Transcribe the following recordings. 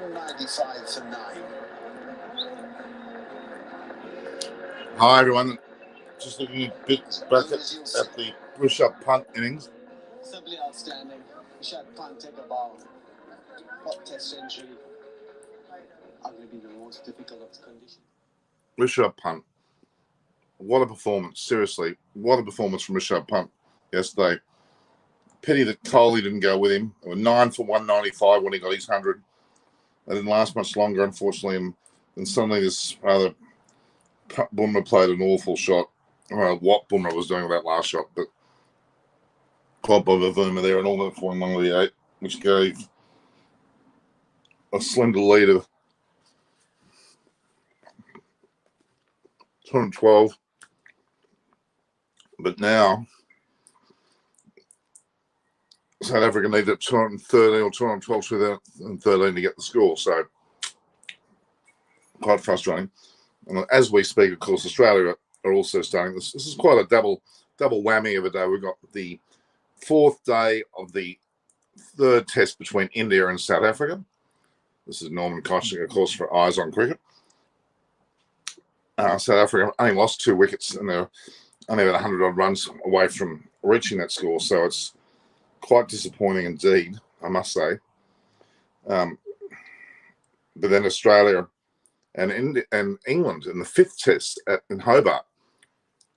95 for 9. Hi everyone, just looking a bit back at the push-up punt innings. Simply outstanding. Shot punt, take a ball. What test century? Arguably the most difficult of the condition. Push-up punt. What a performance, seriously. What a performance from Push-up punt yesterday. Pity that Coley didn't go with him. They were 9 for 195 when he got his 100. They didn't last much longer, unfortunately, and then suddenly this other Bumrah played an awful shot. I don't know what Bumrah was doing with that last shot, but quite by Vavuma there and all that for 1 of the 8, which gave a slender lead of 212. But now South Africa need that 213 or 212 2013 to get the score, so quite frustrating. And as we speak, of course, Australia are also starting this. This is quite a double whammy of a day. We've got the 4th day of the 3rd test between India and South Africa. This is Norman Koching, of course, for Eyes on Cricket. South Africa only lost 2 wickets and they're only about 100-odd runs away from reaching that score, so it's quite disappointing indeed, I must say. But then Australia and England in the 5th test in Hobart.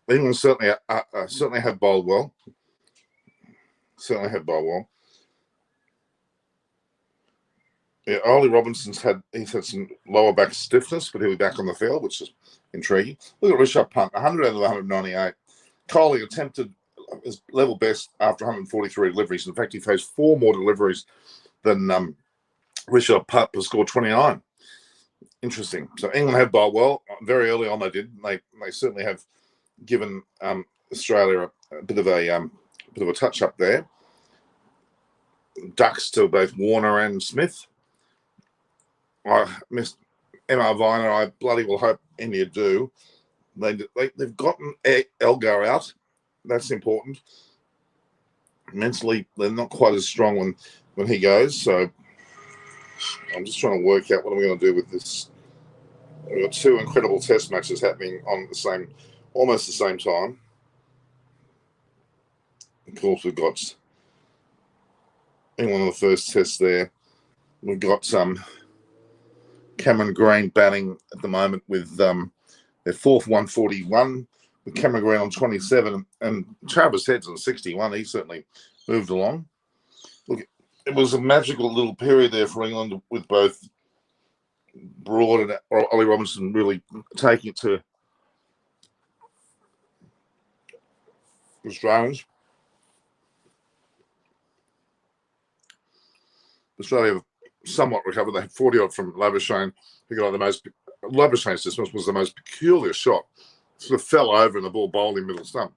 England certainly have bowled well. Yeah, Ollie Robinson's had some lower back stiffness, but he'll be back on the field, which is intriguing. Look at Rishabh Pant, 100 out of 198. Coley attempted his level best after 143 deliveries. In fact, he faced 4 more deliveries than Rishabh Pant, who scored 29. Interesting. So England have bowled well. Very early on, they did. They certainly have given Australia a bit of a touch up there. Ducks to both Warner and Smith. I missed MR Viner. I bloody well hope India do. They've gotten Elgar out. That's important. Mentally, they're not quite as strong when he goes. So I'm just trying to work out what I'm going to do with this. We've got 2 incredible test matches happening on almost the same time. Of course, we've got England on the first test there. We've got Cameron Green batting at the moment with their 4th 141, with Cameron Green on 27, and Travis Head's on 61. He certainly moved along. Look, it was a magical little period there for England with both Broad and Ollie Robinson really taking it to Australians. Australia have somewhat recovered. They had 40-odd from Labuschagne, who got the most. Labuschagne's dismiss was the most peculiar shot. Sort of fell over and the ball bowled in middle stump.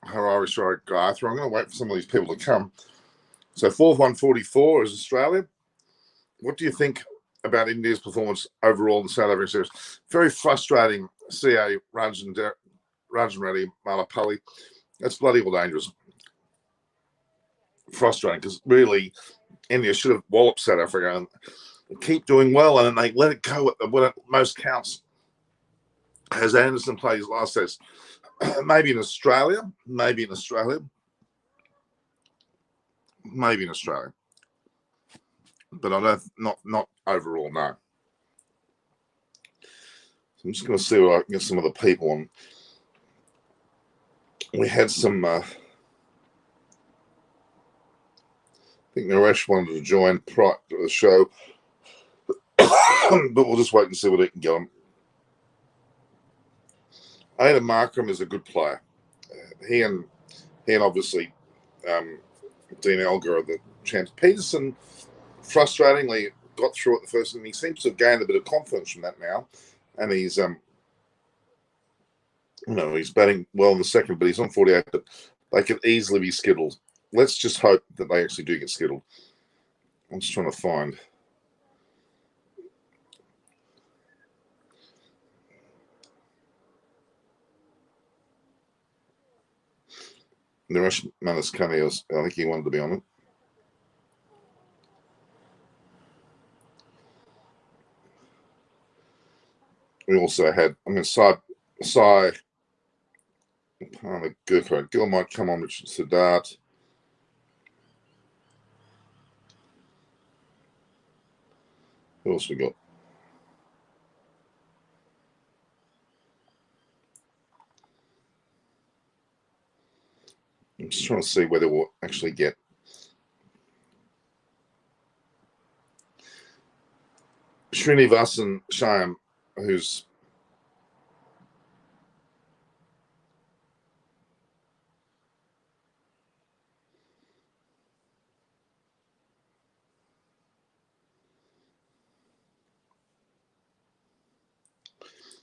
Harari struck Arthur. I'm going to wait for some of these people to come. So 4th 144 is Australia. What do you think about India's performance overall in the South African series? Very frustrating. CA Rajan Reddy, Malapalli. That's bloody well dangerous. Frustrating because really India should have walloped South Africa and keep doing well, and then they let it go when it most counts. As Anderson played his last test, maybe in Australia, but I don't not overall. No. So I'm just going to see where I can get some of the people on. We had some. I think Naresh wanted to join prior to the show, but we'll just wait and see what he can get on. Ada Markram is a good player. He and obviously Dean Elgar are the champs. Peterson frustratingly got through it the first, and he seems to have gained a bit of confidence from that now. And he's he's batting well in the second, but he's on 48. But they could easily be skittled. Let's just hope that they actually do get skittled. I'm just trying to find. Naresh Manaskani, I think he wanted to be on it. We also had, Sai Palmer, Gurkha, Gill might come on, Richard Sadat. Who else we got? I'm just trying to see whether we'll actually get Srinivasan Shyam, who's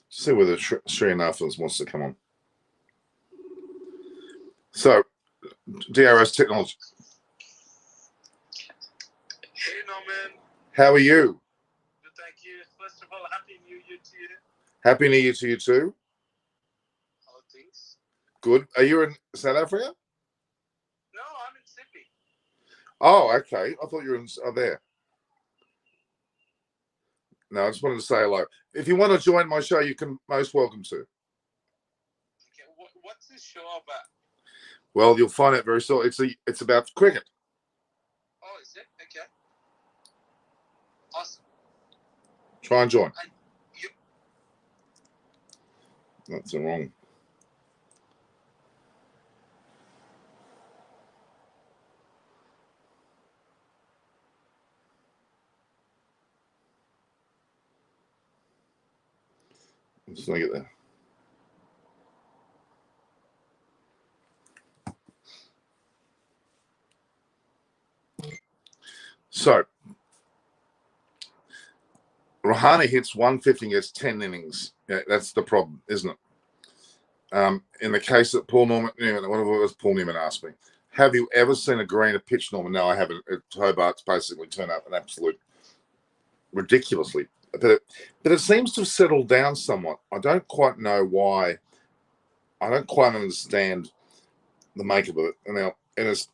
see whether Srinivasan wants to come on. So, DRS Technology. Hey, Norman. How are you? Good, thank you. First of all, Happy New Year to you. Happy New Year to you too. All things. Good. Are you in South Africa? No, I'm in Sydney. Oh, okay. I thought you were there. No, I just wanted to say hello. If you want to join my show, you can most welcome to. Okay, what's this show about? Well, you'll find out very soon. It's about cricket. Oh, is it? Okay. Awesome. Try and join. You... That's wrong. I'm just going to get there. So, Rahane hits 150 and gets 10 innings. Yeah, that's the problem, isn't it? In the case that Paul Norman, one of us, Paul Newman asked me, have you ever seen a greener pitch, Norman? No, I haven't. Hobart's basically turned up an absolute ridiculously. But it seems to have settled down somewhat. I don't quite know why. I don't quite understand the makeup of it. And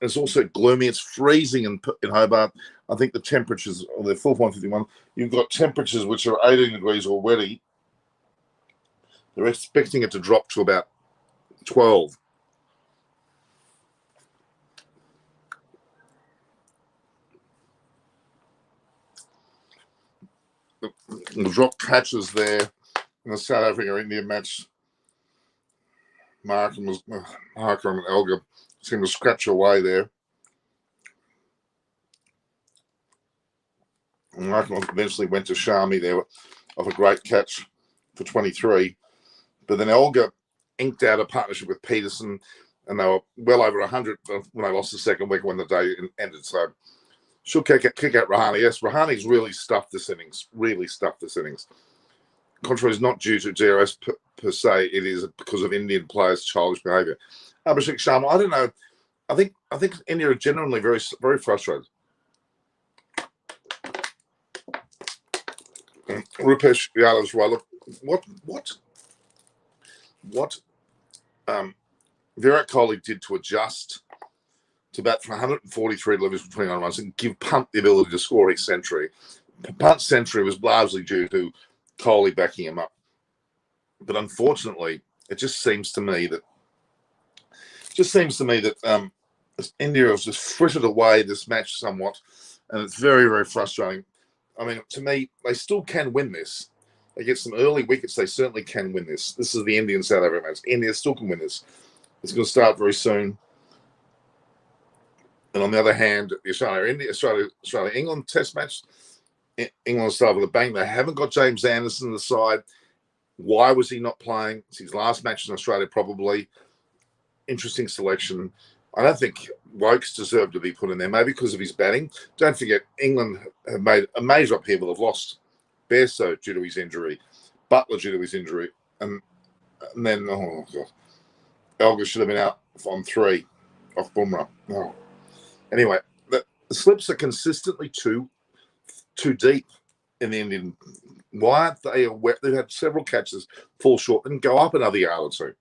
it's also gloomy. It's freezing in Hobart. I think the temperatures, they're 4.51. You've got temperatures which are 18 degrees already. They're expecting it to drop to about 12. The drop catches there in the South Africa-India match. Markham and Elgar seemed to scratch away there. And Markham eventually went to Shami there off a great catch for 23. But then Elgar inked out a partnership with Peterson, and they were well over 100 when they lost the second week when the day ended. So she'll kick out Rahane. Yes, Rahane's really stuffed this innings. Contrary is not due to DRS per se. It is because of Indian players' childish behaviour. Abhishek Sharma, I don't know. I think India are genuinely very, very frustrated. Rupesh Yadav's right. Look, what Virat Kohli did to adjust to bat for 143 deliveries for 29 runs and give Punt the ability to score his century. Punt's century was largely due to Kohli backing him up. But unfortunately, it just seems to me that India has just frittered away this match somewhat, and it's very, very frustrating. I mean, to me, they still can win this. They get some early wickets, they certainly can win this. This is the Indian South Africa match. India still can win this. It's going to start very soon. And on the other hand, the Australia England Test match, England started with a bang. They haven't got James Anderson on the side. Why was he not playing? It's his last match in Australia, probably. Interesting selection. I don't think Wokes deserved to be put in there, maybe because of his batting. Don't forget, England have made a major upheaval. Have lost Bairstow due to his injury, Butler due to his injury, and then, oh, God. Elgar should have been out on 3 off Bumrah. Oh. Anyway, the slips are consistently too deep in the Indian. Why aren't they aware? They've had several catches fall short and go up another yard or two.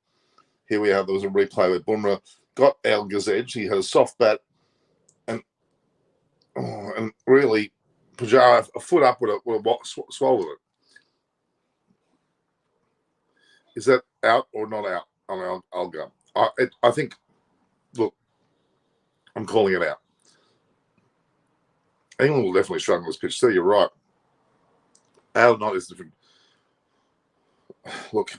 Here we are. There was a replay where Bumrah got Elgar's edge. He had a soft bat and really Pujara a foot up would have swallowed it. Is that out or not out? I mean, I'll go. I think, look, I'm calling it out. England will definitely struggle this pitch. So you're right. Out or not is different. Look,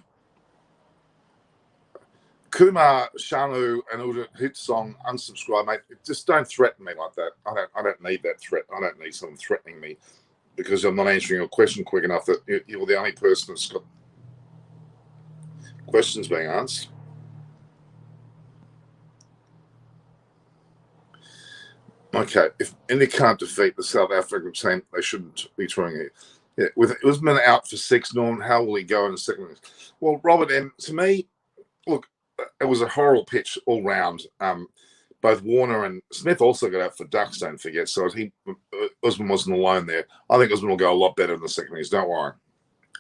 Kumar, Shanu, and Uda hit song unsubscribe, mate. Just don't threaten me like that. I don't need that threat. I don't need someone threatening me because I'm not answering your question quick enough that you're the only person that's got questions being answered. Okay, if India can't defeat the South African team, they shouldn't be trying it. Yeah, with Usman out for 6, Norman, how will he go in the second? Well, Robert M, to me, look, it was a horrible pitch all round. Both Warner and Smith also got out for ducks, don't forget. So Usman wasn't alone there. I think Usman will go a lot better in the second innings. Don't worry.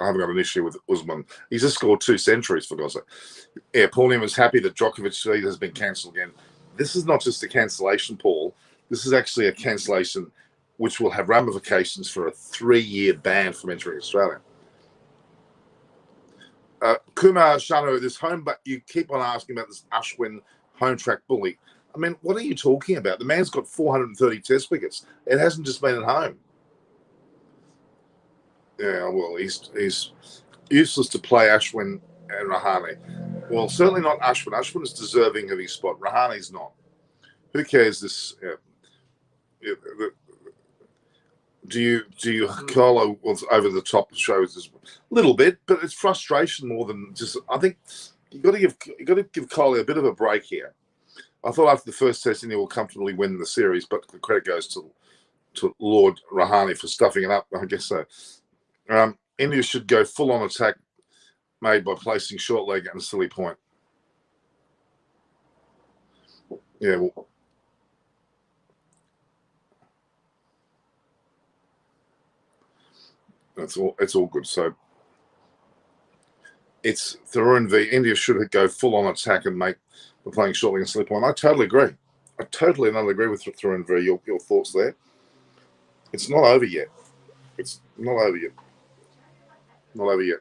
I haven't got an issue with Usman. He's just scored 2 centuries, for God's sake. Yeah, Paul Newman's happy that Djokovic's seat has been cancelled again. This is not just a cancellation, Paul. This is actually a cancellation which will have ramifications for a 3-year ban from entering Australia. Kumar Shano, this home, but you keep on asking about this Ashwin home track bully. I mean, what are you talking about? The man's got 430 test wickets. It hasn't just been at home. Yeah, well, he's useless to play Ashwin and Rahane. Well, certainly not Ashwin. Ashwin is deserving of his spot. Rahane's not. Who cares? This. Do you Carlo was over the top shows a little bit, but it's frustration more than just. I think you got to give Carlo a bit of a break here. I thought after the first test, India will comfortably win the series, but the credit goes to Lord Rahane for stuffing it up. I guess so. India should go full on attack, made by placing short leg and a silly point. Yeah, well. It's all good. So it's Tharun v India should go full on attack and make the playing shortly and slip on. I totally agree. I totally not agree with Tharun v your thoughts there. It's not over yet. It's not over yet. Not over yet.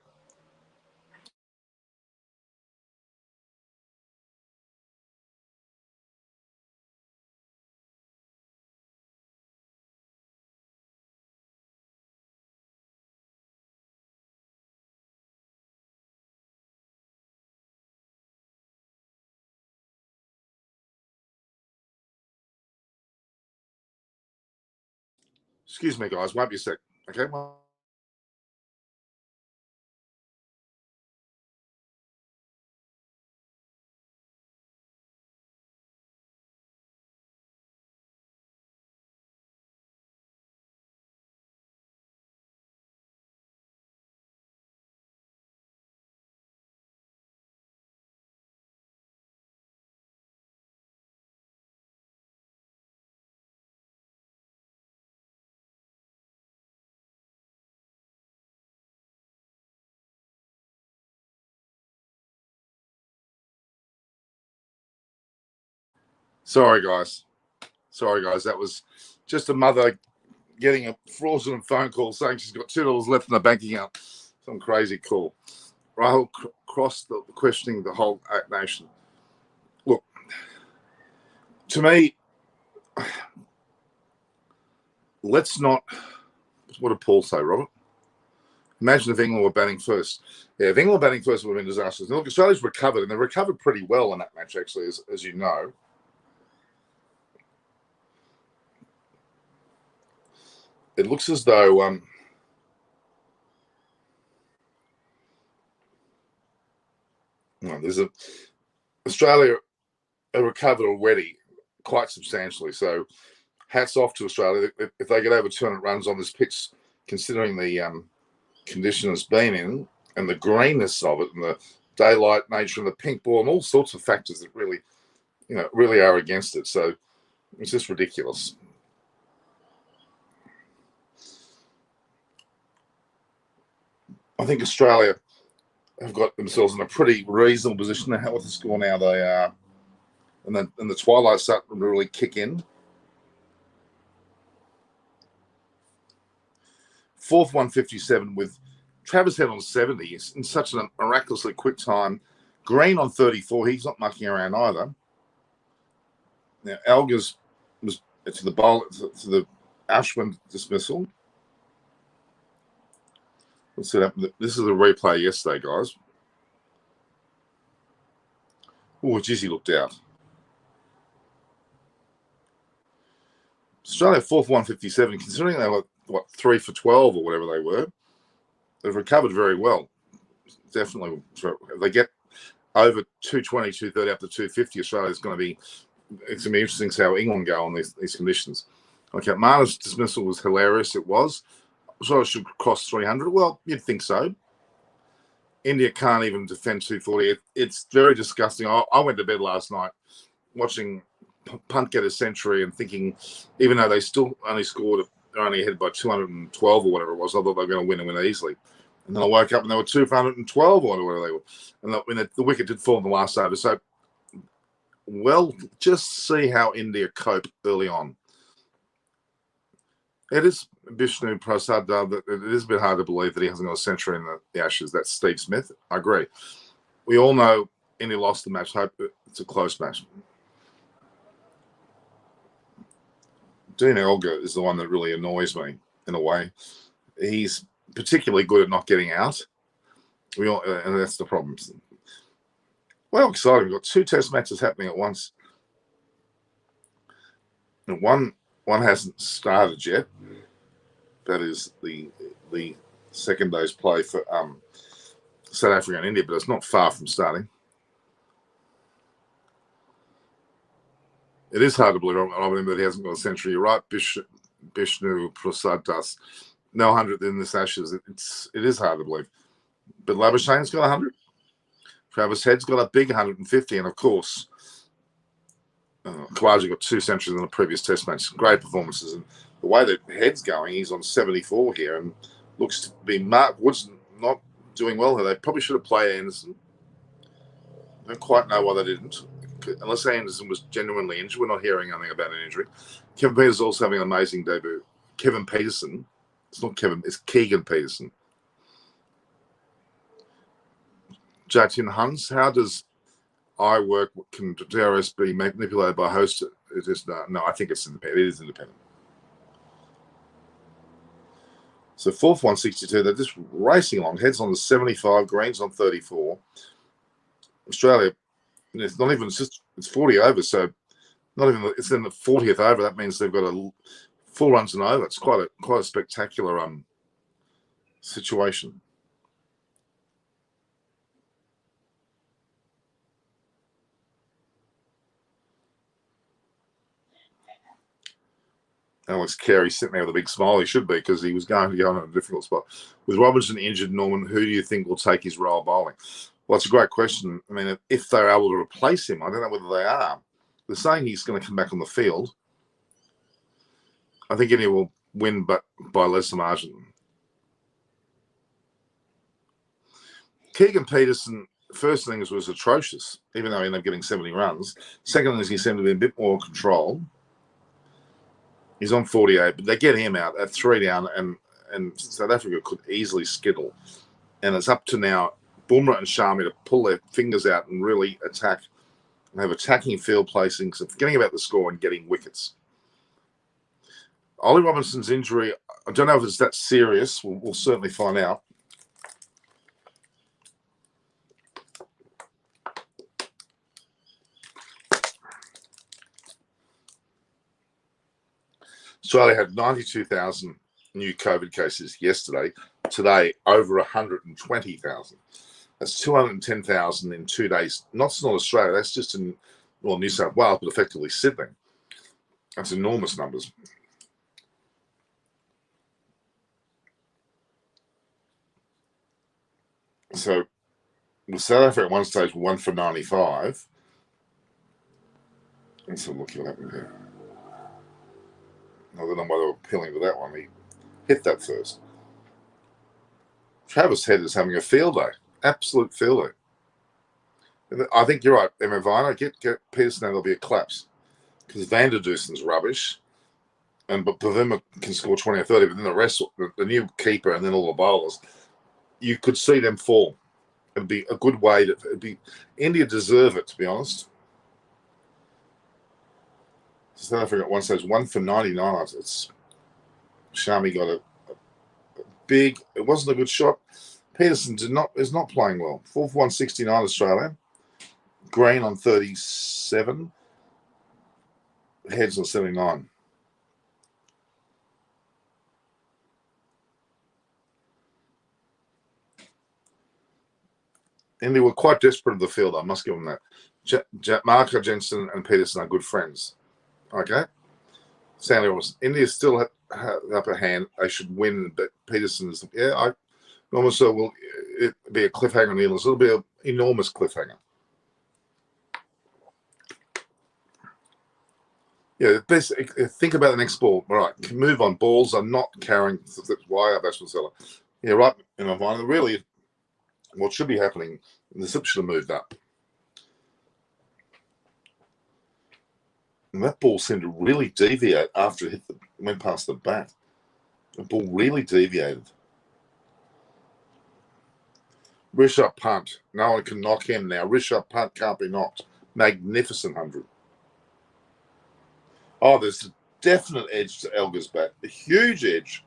Excuse me, guys. Won't be a sec. Okay. Sorry, guys. That was just a mother getting a fraudulent phone call saying she's got $2 left in the bank account. Some crazy call. Rahul crossed the questioning the whole nation. Look, to me, let's not. What did Paul say, Robert? Imagine if England were batting first. Yeah, if England were batting first, it would have been disastrous. Now, look, Australia's recovered, and they recovered pretty well in that match, actually, as you know. It looks as though Australia are recovered already quite substantially. So hats off to Australia. If they get over 200 runs on this pitch, considering the condition it's been in and the greenness of it and the daylight nature and the pink ball and all sorts of factors that really are against it. So it's just ridiculous. I think Australia have got themselves in a pretty reasonable position. Now, with the score now, they are, and the twilight starting to really kick in. Fourth 157 with Travis Head on 70 is in such a miraculously quick time. Green on 34. He's not mucking around either. Now, Elgers was to the bowl, to the Ashwin dismissal. Let's see that. This is a replay yesterday, guys. Oh, geez, he looked out. Australia 4 for 157, considering they were, 3 for 12 or whatever they were. They've recovered very well. Definitely. If they get over 220, 230 up to 250, Australia's going to be, it's going to be interesting to see how England go on these conditions. Okay, Marner's dismissal was hilarious. It was. Australia should cross 300. Well, you'd think so. India can't even defend 240. It's very disgusting. I went to bed last night watching Punt get a century and thinking, even though they still only scored, they're only ahead by 212 or whatever it was, I thought they were going to win and win easily. And then I woke up and they were 212 or whatever they were. And when the wicket did fall in the last over. So, well, just see how India cope early on. It is Vishnu Prasad. It is a bit hard to believe that he hasn't got a century in the Ashes. That's Steve Smith. I agree. We all know India lost the match. Hope it's a close match. Dean Elgar is the one that really annoys me in a way. He's particularly good at not getting out. And that's the problem. Well, exciting. We've got 2 test matches happening at once. And one hasn't started yet. That is the second day's play for South Africa and India, but it's not far from starting. It is hard to believe. I remember that he hasn't got a century. You're right, Vishnu Prasad does. No 100 in this Ashes. It is hard to believe. But Labuschagne's got 100. Travis Head's got a big 150, and of course, Khawaja got 2 centuries in the previous Test match. Great performances, and the way that Head's going, he's on 74 here, and looks to be Mark Wood's not doing well here. They probably should have played Anderson. I don't quite know why they didn't. Unless Anderson was genuinely injured, we're not hearing anything about an injury. Kevin Peterson also having an amazing debut. Kevin Peterson, it's not Kevin, it's Keegan Peterson. Jatin Huns, how does I work? Can DRS be manipulated by host? It is no, I think it's independent. It is independent. So 4th 162, they're just racing along. Heads on the 75, Greens on 34. Australia, it's not even, it's 40 over, so not even, it's in the 40th over. That means they've got a 4 runs and over. It's quite a spectacular situation. Alex Carey sitting there with a big smile. He should be, because he was going to go in a difficult spot. With Robinson injured, Norman, who do you think will take his role bowling? Well, it's a great question. I mean, if they're able to replace him, I don't know whether they are. They're saying he's going to come back on the field. I think India will win, but by less margin. Keegan Peterson, first innings was atrocious, even though he ended up getting 70 runs. Second innings, he seemed to be a bit more control. He's on 48, but they get him out at 3 down, and South Africa could easily skittle. And it's up to now Bumrah and Sharmi to pull their fingers out and really attack and have attacking field placings and forgetting about the score and getting wickets. Ollie Robinson's injury, I don't know if it's that serious. We'll certainly find out. Australia had 92,000 new COVID cases yesterday. Today, over 120,000. That's 210,000 in 2 days. That's not Australia. That's just in, well, New South Wales, but effectively Sydney. That's enormous numbers. So, with South Africa at one stage, 1 for 95. Let's have a look at what happened here. I don't know why they were appealing to that one. He hit that first. Travis Head is having a field day. Absolute field day. I think you're right, Emma Viner. Get Peterson, there'll be a collapse. Because Vanderdusen's rubbish. But Pavima can score 20 or 30, but then the rest, the new keeper and then all the bowlers. you could see them fall. It'd be a good way to. It'd be India deserve it, to be honest. South Africa at one stage 1 for 99. It's Shami got a big. It wasn't a good shot. Peterson is not playing well. 4 for 169 Australia. Green on 37. Heads on 79. India were quite desperate of the field. I must give them that. Marco Jensen and Peterson are good friends. Okay. Stanley was India still had the upper hand. They should win, but Peterson's I almost will it be a cliffhanger on the Eagles. It'll be an enormous cliffhanger. Yeah, think about the next ball. All right, move on. Balls are not carrying. Why our batsman seller? Yeah, right. In my mind, really, what should be happening? The slip should have moved up. And that ball seemed to really deviate after it went past the bat. The ball really deviated. Rishabh Pant. No one can knock him now. Rishabh Pant can't be knocked. Magnificent 100. Oh, there's a definite edge to Elgar's bat. A huge edge.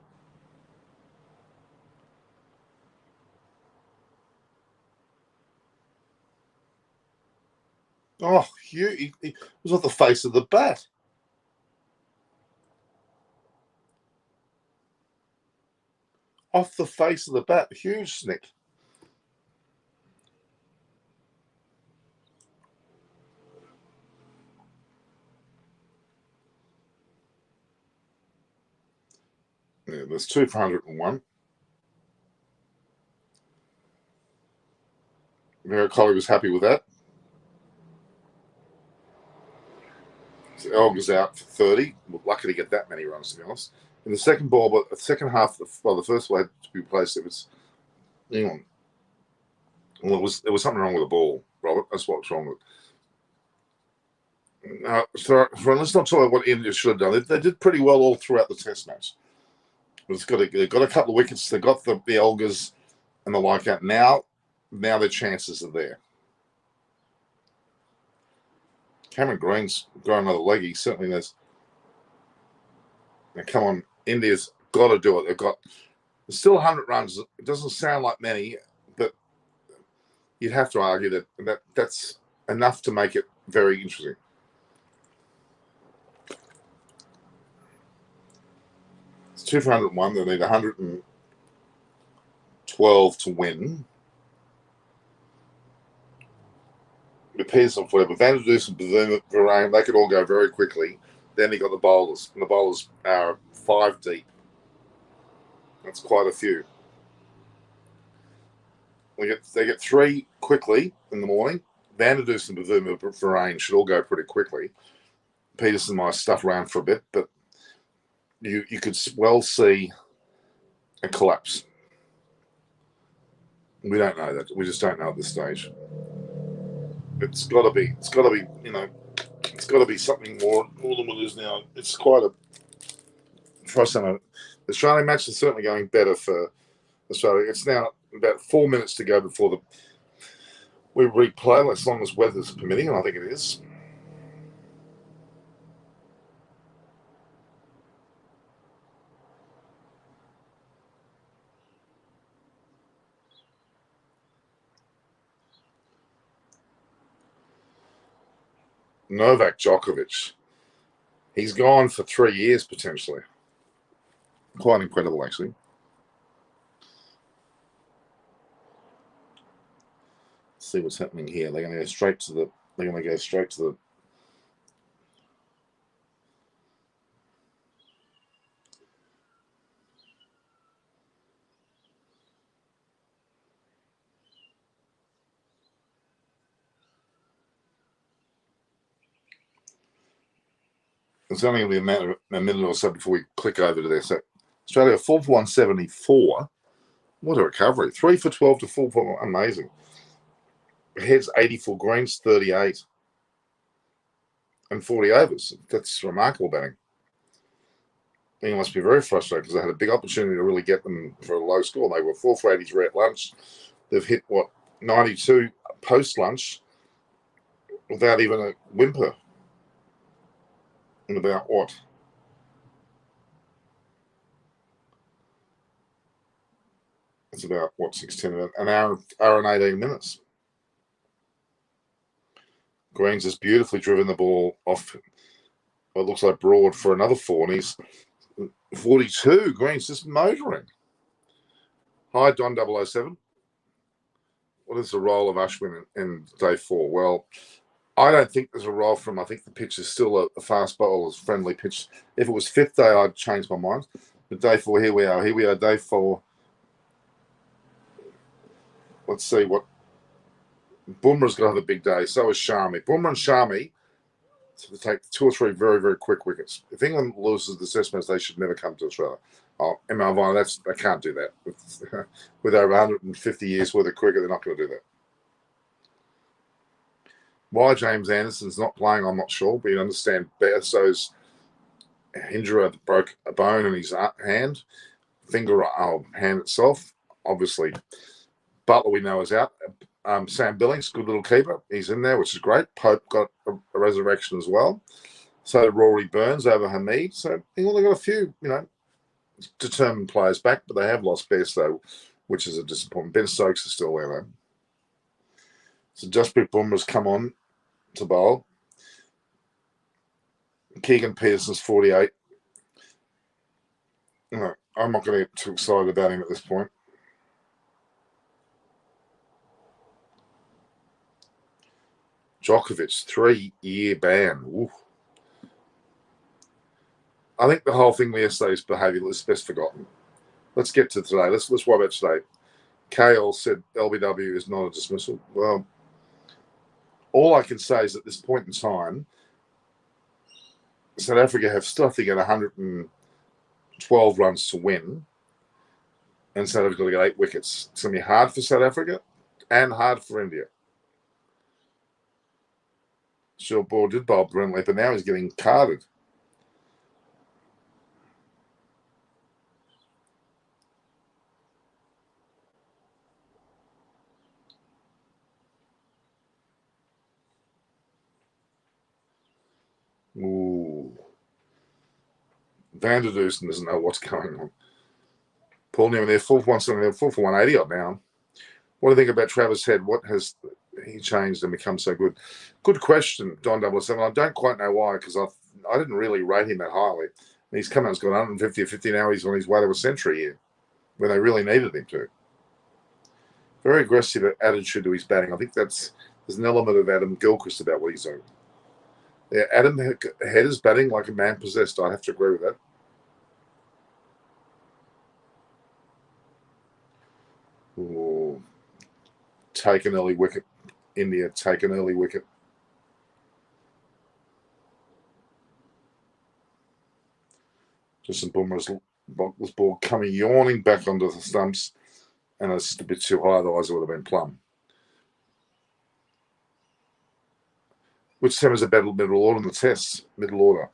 Oh, he was off the face of the bat. Off the face of the bat. Huge snick. Yeah, there's 2 for 101. Virat Kohli was happy with that. So Elgar's out for 30. We're lucky to get that many runs, to be honest. In the second ball, but the second half, the first ball had to be placed. It was, well, there was something wrong with the ball, Robert. That's what's wrong with it. Let's not talk about what India should have done. They did pretty well all throughout the Test match. They've got a couple of wickets. They got the Elgars and the like out. Now their chances are there. Cameron Green's got another leg. He certainly has. Now, come on, India's got to do it. There's still 100 runs. It doesn't sound like many, but you'd have to argue that's enough to make it very interesting. It's 2 for 101. They need 112 to win. The Peters and whatever. Van der Dusen, Varane, they could all go very quickly. Then you got the bowlers, and the bowlers are 5 deep. That's quite a few. They get 3 quickly in the morning. Van der Dusen, Varane should all go pretty quickly. Peterson might stuff around for a bit, but you could well see a collapse. We don't know that. We just don't know at this stage. It's got to be, it's got to be something more than what it is now. It's quite a, try something. The Australian match is certainly going better for Australia. It's now about 4 minutes to go before we replay, as long as weather's permitting, and I think it is. Novak Djokovic. He's gone for 3 years potentially. Quite incredible, actually. Let's see what's happening here. They're going to go straight to the. It's only going to be a minute or so before we click over to there. So Australia 4 for 174. What a recovery. 3 for 12 to 4 for 1. Amazing. Heads 84, greens 38. And 40 overs. That's remarkable batting. England must be very frustrated because they had a big opportunity to really get them for a low score. They were 4 for 83 at lunch. They've hit, 92 post-lunch without even a whimper. In about what? It's about, 6:10, an hour and 18 minutes. Green's just beautifully driven the ball off what looks like Broad for another 4, and he's 42. Green's just motoring. Hi, Don 007. What is the role of Ashwin in day 4? Well, I don't think there's a role for him. I think the pitch is still a fast bowler's friendly pitch. If it was 5th day, I'd change my mind. But day 4, here we are. Here we are, day 4. Let's see what. Bumrah's going to have a big day. So is Shami. Bumrah and Shami to take 2 or 3 very, very quick wickets. If England loses the Test match, they should never come to Australia. Oh, Emma Vine, they can't do that. With over 150 years worth of cricket, they're not going to do that. Why James Anderson's not playing, I'm not sure, but you understand Bairstow's injury broke a bone in his hand, hand itself. Obviously, Butler we know is out. Sam Billings, good little keeper. He's in there, which is great. Pope got a resurrection as well. So Rory Burns over Hamid. So England got a few, determined players back, but they have lost Bairstow, which is a disappointment. Ben Stokes is still there, though. So Jasprit Bumrah's come on to bowl. Keegan Peterson's 48. No, I'm not going to get too excited about him at this point. Djokovic, 3-year ban. Ooh. I think the whole thing with yesterday's behaviour is best forgotten. Let's get to today. Let's worry about today. Kale said LBW is not a dismissal. Well, all I can say is at this point in time, South Africa have still, I think, 112 runs to win, and South Africa's got to get 8 wickets. It's going to be hard for South Africa and hard for India. Sure, Ball did bowl brilliantly, but now he's getting carded. Ooh. Van der Dusen doesn't know what's going on. Paul Newman there, 4 for 170, 4 for 180 odd now. What do you think about Travis Head? What has he changed and become so good? Good question, Don 007. I don't quite know why, because I didn't really rate him that highly. And he's come out, he's got 150 or 50 now. He's on his way to a century here, when they really needed him to. Very aggressive attitude to his batting. I think there's an element of Adam Gilchrist about what he's doing. Yeah, Adam Head is batting like a man possessed. I have to agree with that. Ooh. Take an early wicket. India, take an early wicket. Justin Bumrah's ball coming yawning back onto the stumps, and it's just a bit too high, otherwise it would have been plumb. Which team is a better middle order in the tests? Middle order.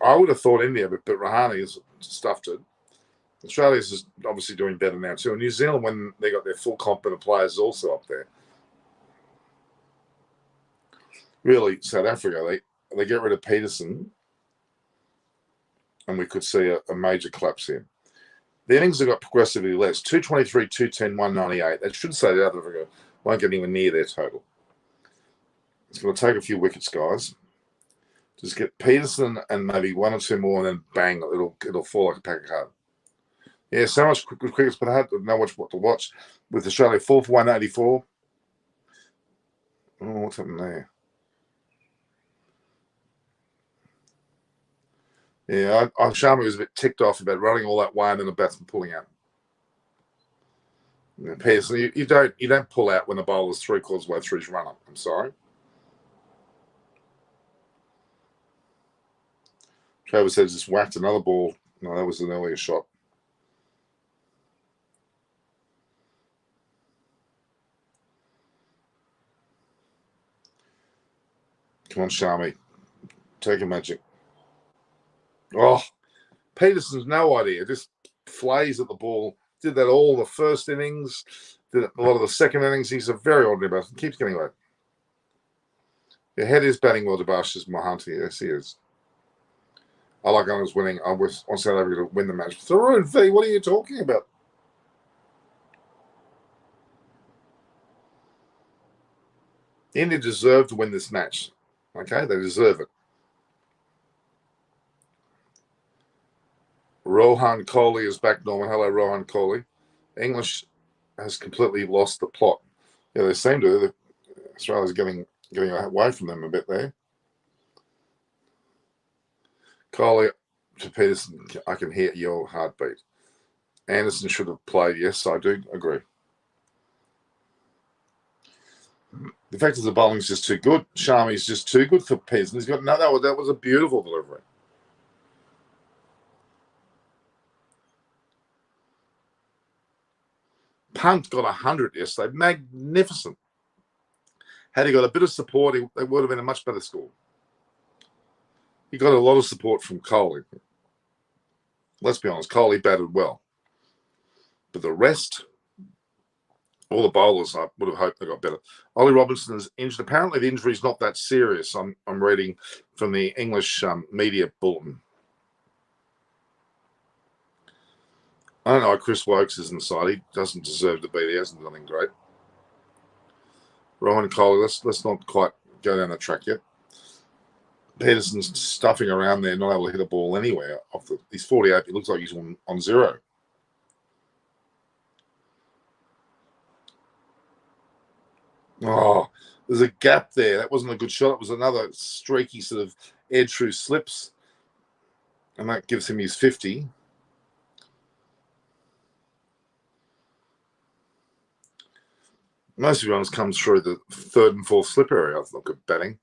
I would have thought India, but Rahane has stuffed it. Australia's is obviously doing better now too. And New Zealand, when they got their full complement of players, is also up there. Really, South Africa, they get rid of Peterson, and we could see a major collapse here. The innings have got progressively less. 223, 210, 198. That should say South Africa won't get anywhere near their total. It's going to take a few wickets, guys. Just get Peterson and maybe 1 or 2 more, and then bang, it'll fall like a pack of cards. Yeah, so much good crickets, but I had to know what to watch. With Australia 4 for 184. Oh, what's happening there? Yeah, Sharma was a bit ticked off about running all that way and then the batsman pulling out. Pearson, you don't pull out when the bowler's 3/4 way through his run up. I'm sorry. Travis says just whacked another ball. No, that was an earlier shot. Come on, Sharmy. Take a magic. Oh, Peterson's no idea. Just flays at the ball. Did that all the first innings. Did it a lot of the second innings. He's a very ordinary batsman. Keeps getting away. Your head is batting well, Debashis Mohanty. Yes, he is. I like Gunners winning. I want South Africa to win the match. Tharoon V, what are you talking about? India deserve to win this match. Okay, they deserve it. Rohan Kohli is back, Norman. Hello, Rohan Kohli. English has completely lost the plot. Yeah, they seem to. Australia's getting away from them a bit there. Kohli to Peterson, I can hear your heartbeat. Anderson should have played. Yes, I do agree. The fact is the bowling's just too good. Shami's just too good for Peterson. He's got that was a beautiful delivery. Punt got 100 yesterday. Magnificent. Had he got a bit of support, it would have been a much better score. He got a lot of support from Kohli. Let's be honest, Kohli batted well. But the rest, all the bowlers, I would have hoped they got better. Ollie Robinson is injured. Apparently the injury is not that serious. I'm reading from the English media bulletin. I don't know why Chris Wokes is inside. He doesn't deserve to be there. He hasn't done anything great. Rohan Kohli, let's not quite go down the track yet. Peterson's stuffing around there, not able to hit a ball anywhere. He's 48. It looks like he's on zero. Oh, there's a gap there. That wasn't a good shot. It was another streaky sort of edge through slips. And that gives him his 50. Most of the runs comes through the third and fourth slip area. That's not good batting.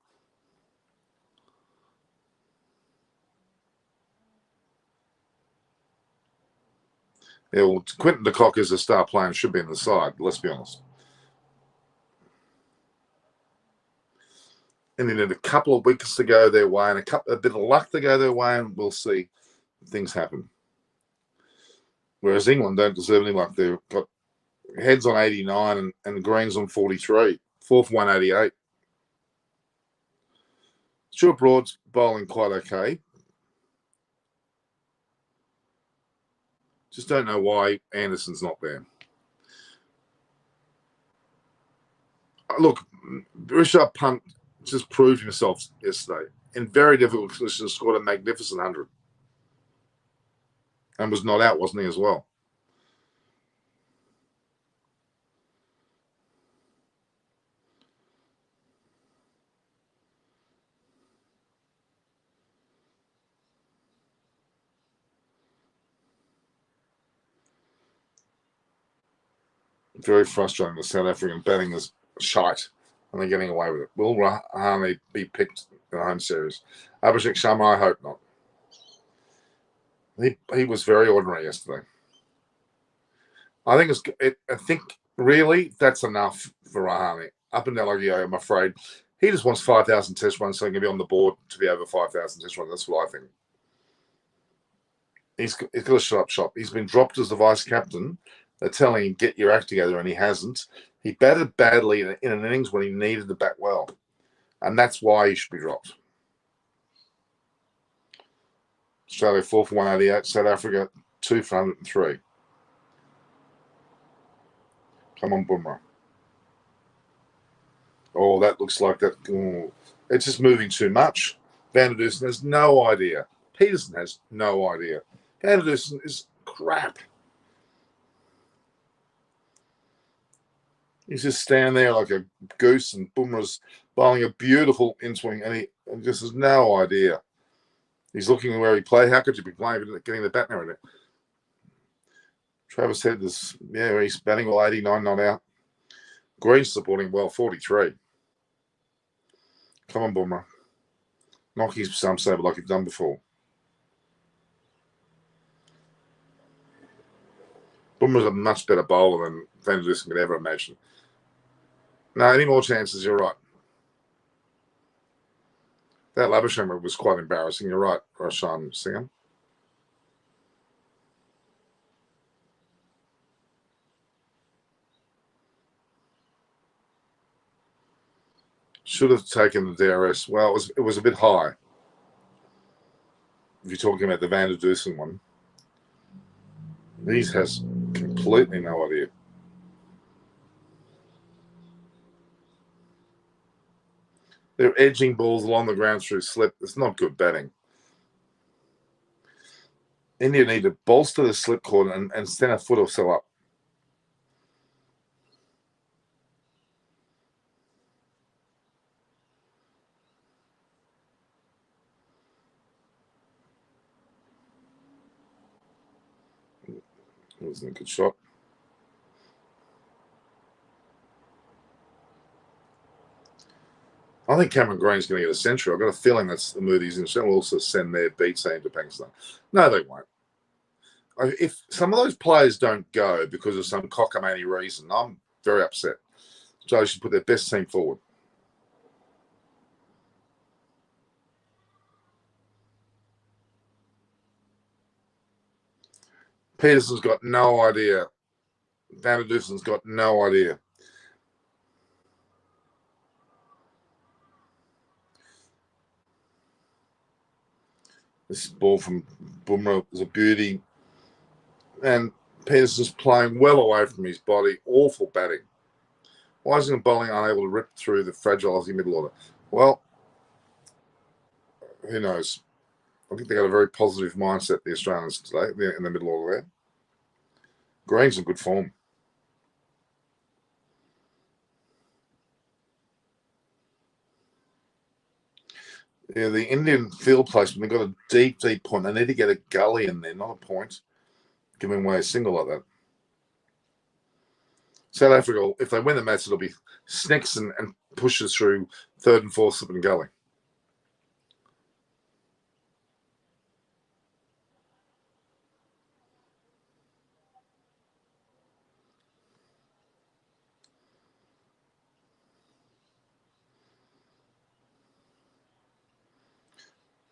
Yeah, well, Quinton de Kock is a star player and should be in the side. Let's be honest. And they need a couple of weeks to go their way and a bit of luck to go their way, and we'll see things happen. Whereas England don't deserve any luck. They've got heads on 89 and greens on 43. Fourth 188. Stuart Broad's bowling quite okay. Just don't know why Anderson's not there. Look, Rishabh Pant just proved himself yesterday. In very difficult conditions, scored a magnificent 100. And was not out, wasn't he, as well? Very frustrating. The South African batting is shite, and they're getting away with it. Will Rahane be picked in the home series? Abhishek Sharma, I hope not. He was very ordinary yesterday. I think really that's enough for Rahane. Up and down like I'm afraid he just wants 5,000 test runs so he can be on the board to be over 5,000 test runs. That's what I think. He's got to shut up shop. He's been dropped as the vice captain. They're telling him, get your act together, and he hasn't. He batted badly in an innings when he needed to bat well. And that's why he should be dropped. Australia 4 for 188. South Africa 2 for 103. Come on, Bumrah. Oh, that looks like that. Oh, it's just moving too much. Van der Dusen has no idea. Peterson has no idea. Van der Dusen is crap. He's just standing there like a goose, and Bumrah's bowling a beautiful in-swing, and he just has no idea. He's looking where he played. How could you be playing getting the bat now in it? Travis Head is, he's batting well, 89, not out. Green's supporting well, 43. Come on, Bumrah. Knock his stump saver like you've done before. Bumrah's a much better bowler than Van der Dusen could ever imagine. No, any more chances, you're right. That Labuschagne was quite embarrassing. You're right, Roshan Singham. Should have taken the DRS. Well, it was a bit high. If you're talking about the Van der Dusen one, these has completely no idea. They're edging balls along the ground through slip. It's not good batting. India need to bolster the slip cord and stand a foot or so up. It wasn't a good shot. I think Cameron Green's going to get a century. I've got a feeling that's the mood he's in. They'll also send their beat team to Pakistan. No, they won't. If some of those players don't go because of some cockamamie reason, I'm very upset. So they should put their best team forward. Peterson's got no idea. Van der Dusen's got no idea. This ball from Bumrah is a beauty. And Peterson's playing well away from his body. Awful batting. Why isn't the bowling unable to rip through the fragile Aussie middle order? Well, who knows? I think they got a very positive mindset, the Australians today, in the middle order there. Green's in good form. Yeah, the Indian field placement, they've got a deep, deep point. They need to get a gully in there, not a point. Giving away a single like that. South Africa, if they win the match, it'll be snicks and pushes through third and fourth slip and gully.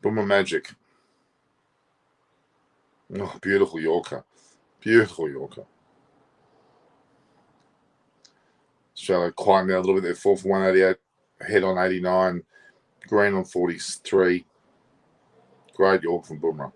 Boomer magic. Oh, beautiful Yorker. Beautiful Yorker. Australia climbed down a little bit there. 4 for 188. Head on 89. Green on 43. Great York from Boomer.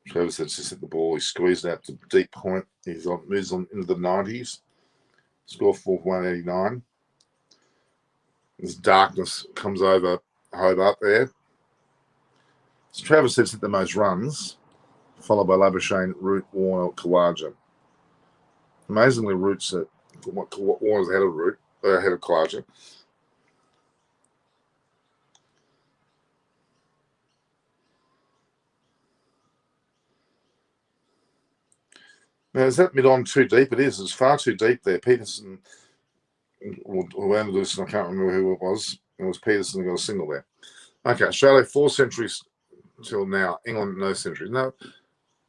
Travis has just hit the ball. He squeezed out to deep point. He's moves on into the 90s. Score 4 for 189. This darkness comes over Hobart there. So Travis has hit the most runs, followed by Labuschagne, Root, Warner, Kawaja. Amazingly, Root's at Warner's ahead of Root, ahead of Kawaja. Now, is that mid-on too deep? It is. It's far too deep there. Peterson, or Anderson, I can't remember who it was. It was Peterson who got a single there. Okay, Australia 4 centuries till now. England no centuries. No,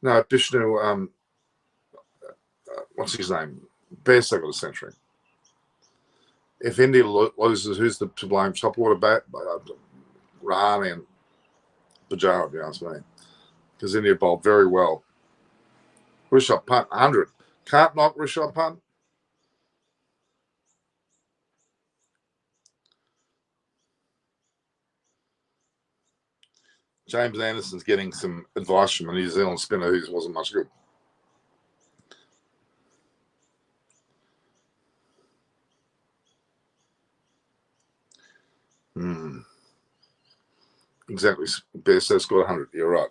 Bishnu. What's his name? Bairstow got a century. If India loses, who's to blame? Topwater bat, Rahane and Pujara, if you ask me. Because India bowled very well. Rishabh Pant, 100. Can't knock Rishabh Pant. James Anderson's getting some advice from a New Zealand spinner who wasn't much good. Exactly. Bairstow scored 100. You're right.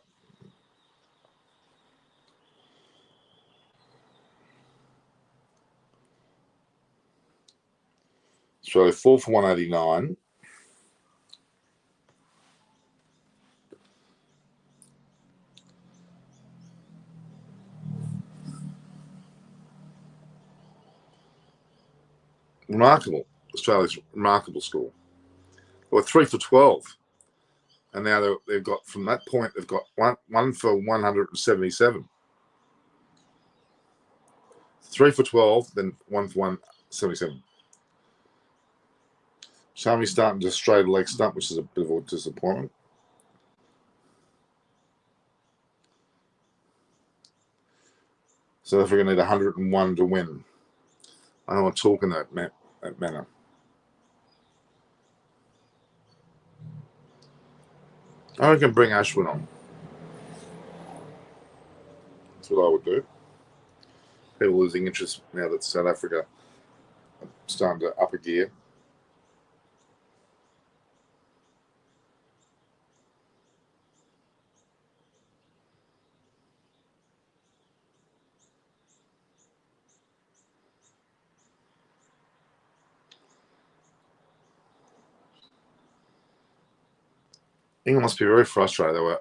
So 4 for 189. Remarkable. Australia's remarkable score. They were 3 for 12. And now they've got, from that point, they've got one for 177. 3 for 12, then 1 for 177. Shami's starting to straight a leg stump, which is a bit of a disappointment. South Africa need 101 to win. I don't want to talk in that manner. I can bring Ashwin on. That's what I would do. People losing interest now that South Africa are starting to up a gear. England must be very frustrated. They were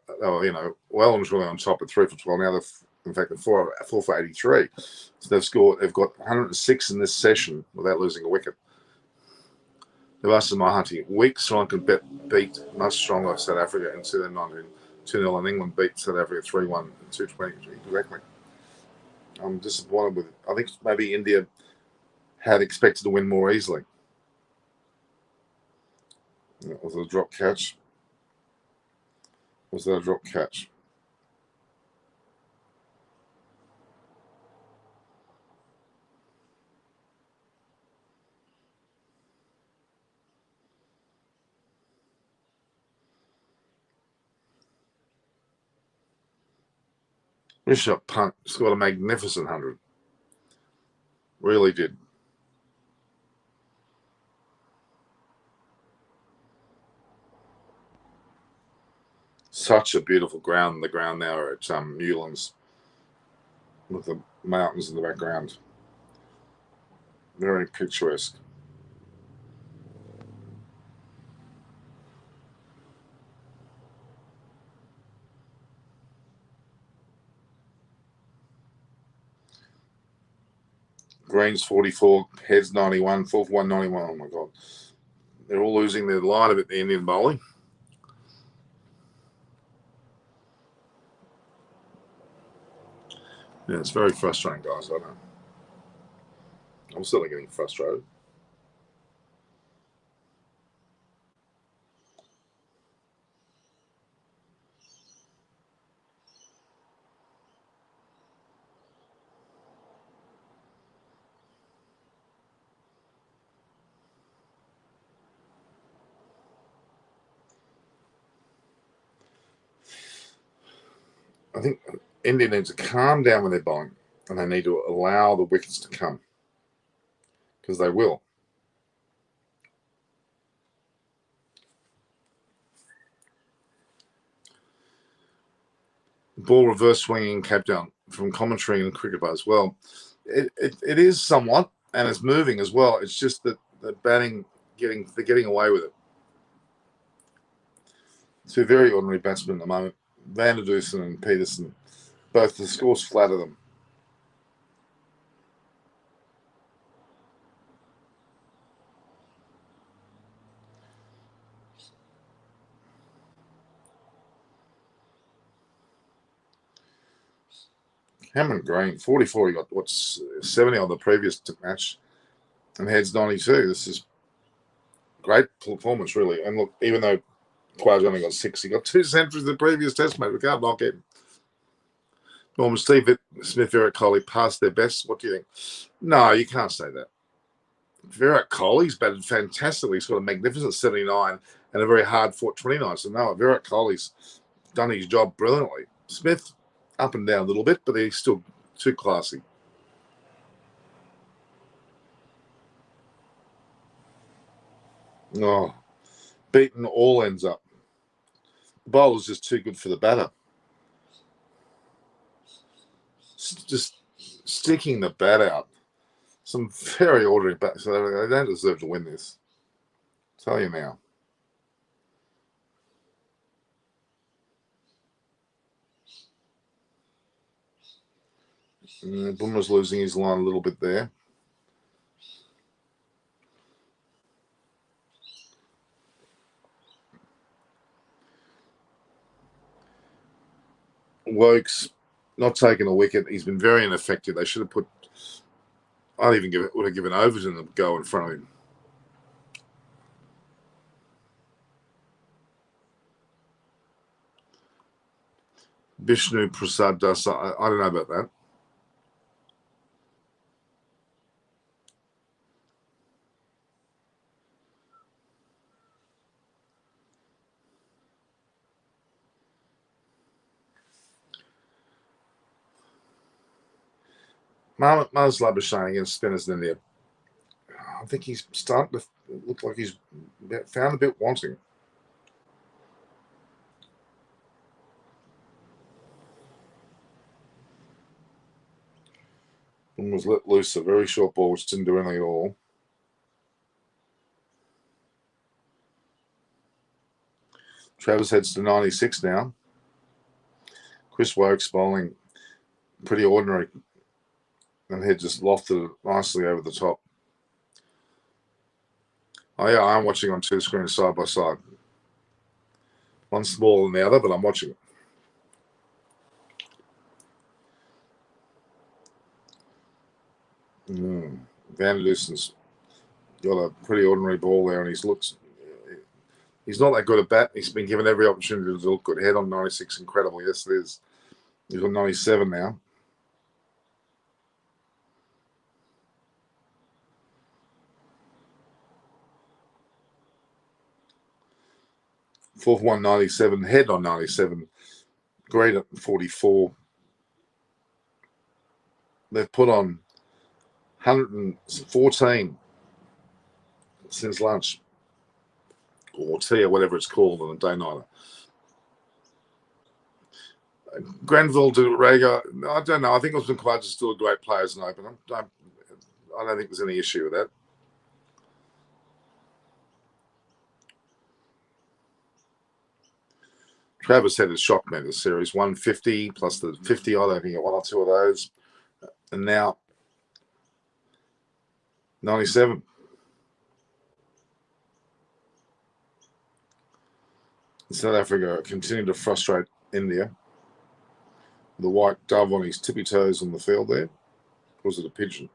well and truly on top at 3 for 12. Now in fact, they're 4 for 83. So they've got 106 in this session without losing a wicket. They've asked Mahati. Weak Sri Lanka beat much stronger South Africa in 2019. 2-0, and England beat South Africa 3-1 in 220 directly. I'm disappointed with it. I think maybe India had expected to win more easily. Was it a drop catch? Was that a drop catch? Rishabh Pant scored a magnificent 100. Really did. Such a beautiful ground. The ground now at Newlands with the mountains in the background. Very picturesque. Greens 44, heads 91, 4 for 191. Oh my God. They're all losing their line a bit, the Indian bowling. Yeah, it's very frustrating, guys. I know. I'm still getting frustrated. I think India needs to calm down when they're bowling, and they need to allow the wickets to come, because they will. Ball reverse swinging cap down from commentary and cricket as well. It is somewhat, and it's moving as well. It's just that the batting they're getting away with it. Two very ordinary batsmen at the moment, Van der Dusen and Peterson. Both the scores flatter them. Cameron Green, 44. He got 70 on the previous match, and heads 92. This is great performance, really. And look, even though Quaj only got 6, he got 2 centuries in the previous Test match. We can't knock him. Norman Steve Smith, Virat Kohli passed their best. What do you think? No, you can't say that. Virat Kohli's batted fantastically. He's got a magnificent 79 and a very hard-fought 29. So no, Virat Kohli's done his job brilliantly. Smith, up and down a little bit, but he's still too classy. Oh, beaten all ends up. The bowler's just too good for the batter. Just sticking the bat out. Some very ordinary bats. They don't deserve to win this. I'll tell you now. Bumrah's losing his line a little bit there. Wokes not taking a wicket. He's been very ineffective. They should have put. I'd even would have given Overton a go in front of him. Vishnu Prasad Dasa. I don't know about that. Mars Labuschagne against spinners in India. I think he's starting to look like he's found a bit wanting. And was let loose a very short ball, which didn't do anything at all. Travis heads to 96 now. Chris Wokes bowling pretty ordinary. And head just lofted it nicely over the top. Oh, yeah, I'm watching on two screens side by side. One smaller than the other, but I'm watching it. Van der Dusen's got a pretty ordinary ball there, and he's not that good at bat. He's been given every opportunity to look good. Head on 96, incredible. Yes, it is. He's got 97 now. Fourth one, 97. Head on 97. Great at 44. They've put on 114 since lunch, or tea, or whatever it's called on a day-nighter. Granville to Rager, I don't know. I think Osman Khawaja is still a great player as an opener. I don't think there's any issue with that. Travis had a shock me this series, 150 plus the 50. I don't think got one or two of those. And now 97. South Africa continue to frustrate India. The white dove on his tippy toes on the field there. Was it a pigeon?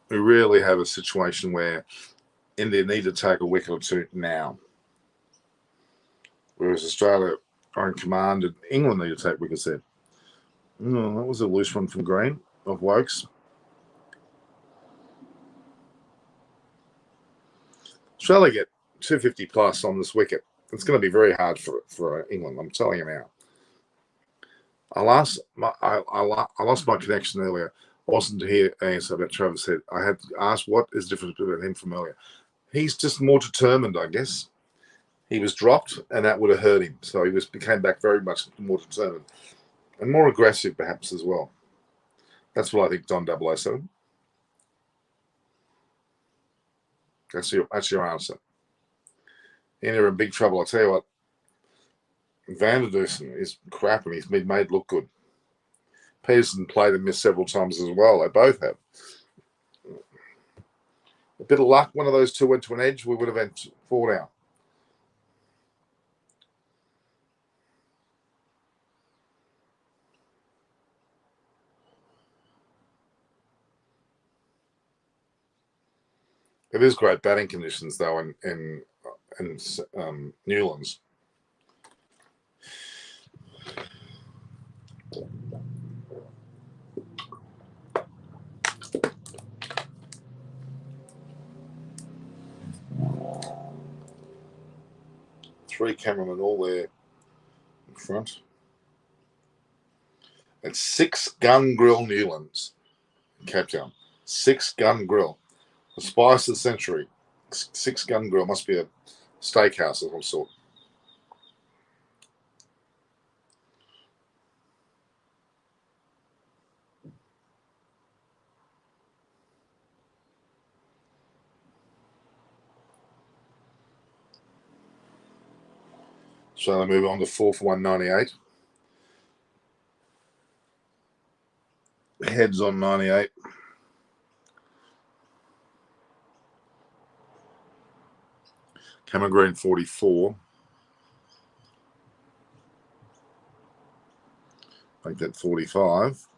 We really have a situation where India need to take a wicket or two now. Whereas Australia are in command and England need to take wickets there. That was a loose one from Green of Wokes. Australia get 250 plus on this wicket. It's going to be very hard for England. I'm telling you now. I lost my connection earlier. I wasn't to hear answer about Travis Head. I had to ask what is the difference between him from earlier. He's just more determined, I guess. He was dropped, and that would have hurt him. So he became back very much more determined and more aggressive, perhaps as well. That's what I think. Don 007. That's your answer. India are in big trouble. I tell you what, Van der Dusen is crap, and he's been made look good. Peterson played and missed several times as well. They both have. A bit of luck. One of those two went to an edge. We would have had 4 down. It is great batting conditions, though, in Newlands. Three cameramen all there in front. It's 6 gun grill Newlands, Cape Town. 6 gun grill. The spice of the century. 6 gun grill must be a steakhouse of some sort. So they move on to 4 for 198. Heads on 98. Cameron Green 44. Make that 45.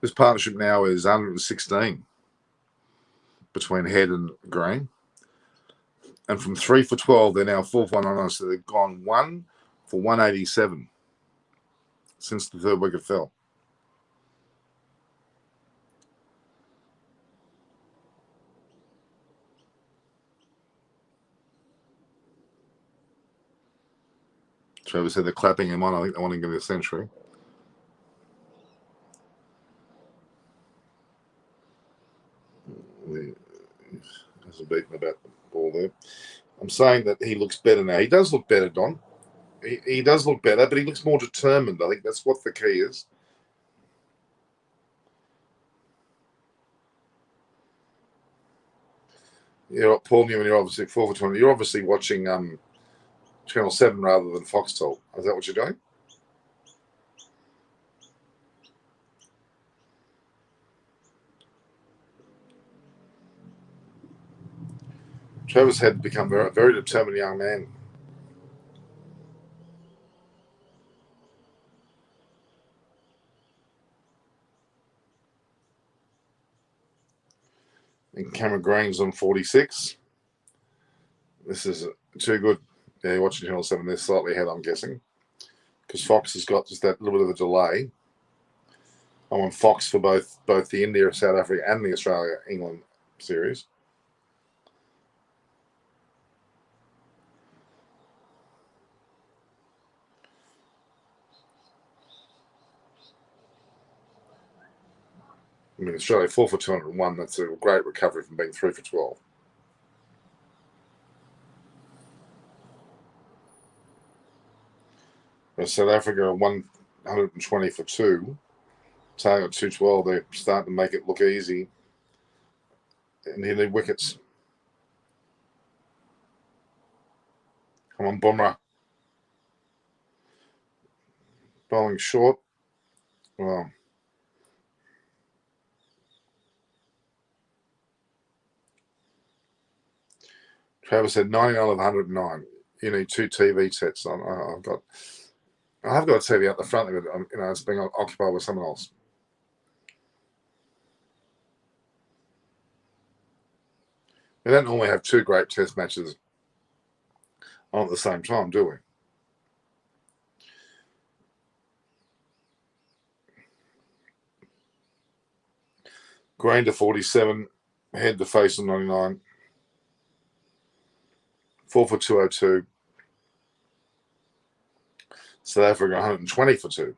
This partnership now is 116 between Head and Green. And from 3 for 12, they're now 4 for 199. So they've gone 1 for 187 since the third wicket fell. Trevor said they're clapping him on. I think they want to give him a century. There's a beating about the ball there. I'm saying that he looks better now. He does look better, Don. He does look better, but he looks more determined. I think that's what the key is. Yeah, Paul Newman, you're obviously 4 for 20. You're obviously watching Channel 7 rather than Foxtel. Is that what you're doing? Travis had become a very determined young man. And Cameron Green's on 46. This is too good. Yeah, you're watching Channel 7. They're slightly ahead, I'm guessing. Because Fox has got just that little bit of a delay. I'm on Fox for both the India, South Africa, and the Australia-England series. I mean, Australia 4 for 201. That's a great recovery from being 3 for 12. Whereas South Africa 120 for 2. Target 212. They're starting to make it look easy. And they need wickets. Come on, Bumrah. Bowling short. Well, Travis said 99 of 109. You need 2 TV sets. I've got a TV out the front of it. It's being occupied with someone else. We don't normally have 2 great test matches on at the same time, do we? Green to 47, Head to face on 99. 4 for 202. South Africa 120 for 2.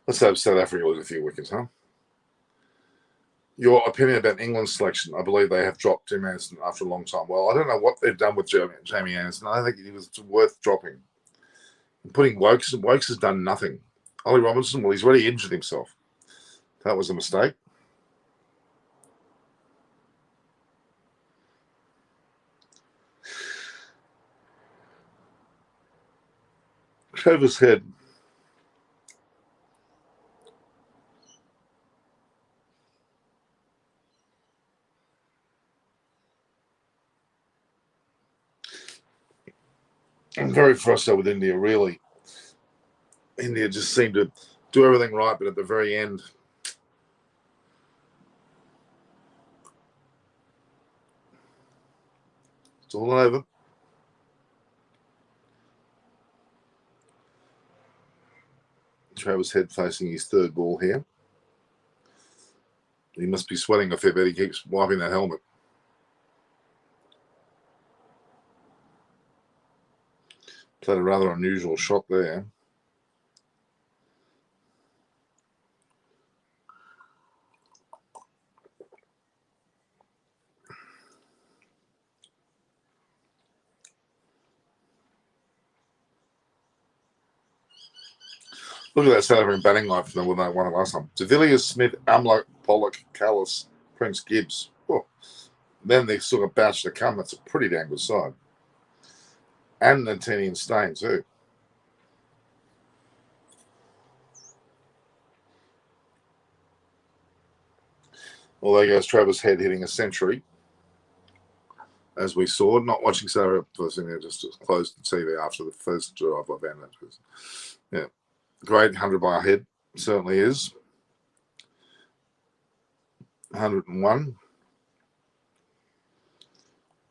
Let's hope South Africa lose a few wickets, huh? Your opinion about England's selection? I believe they have dropped Jim Anderson after a long time. Well, I don't know what they've done with Jamie Anderson. I don't think he was worth dropping. Putting Wokes has done nothing. Ollie Robinson, well, he's already injured himself. That was a mistake. Trevor's Head. I'm very frustrated with India, really. India just seemed to do everything right, but at the very end, it's all over. Trevor's Head facing his third ball here. He must be sweating a fair bit. He keeps wiping that helmet. Played a rather unusual shot there. Look at that South African batting line for them with that one last time. De Villiers, Smith, Amlo, Pollock, Callis, Prince Gibbs. Oh. Then they sort of batch to come. That's a pretty damn good side. And Nantini and Stain too. Well, there goes Travis Head hitting a century, as we saw. Not watching Sarah first thing there, just closed the TV after the first drive by Van Ness. Yeah, great 100 by Head, certainly is. 101.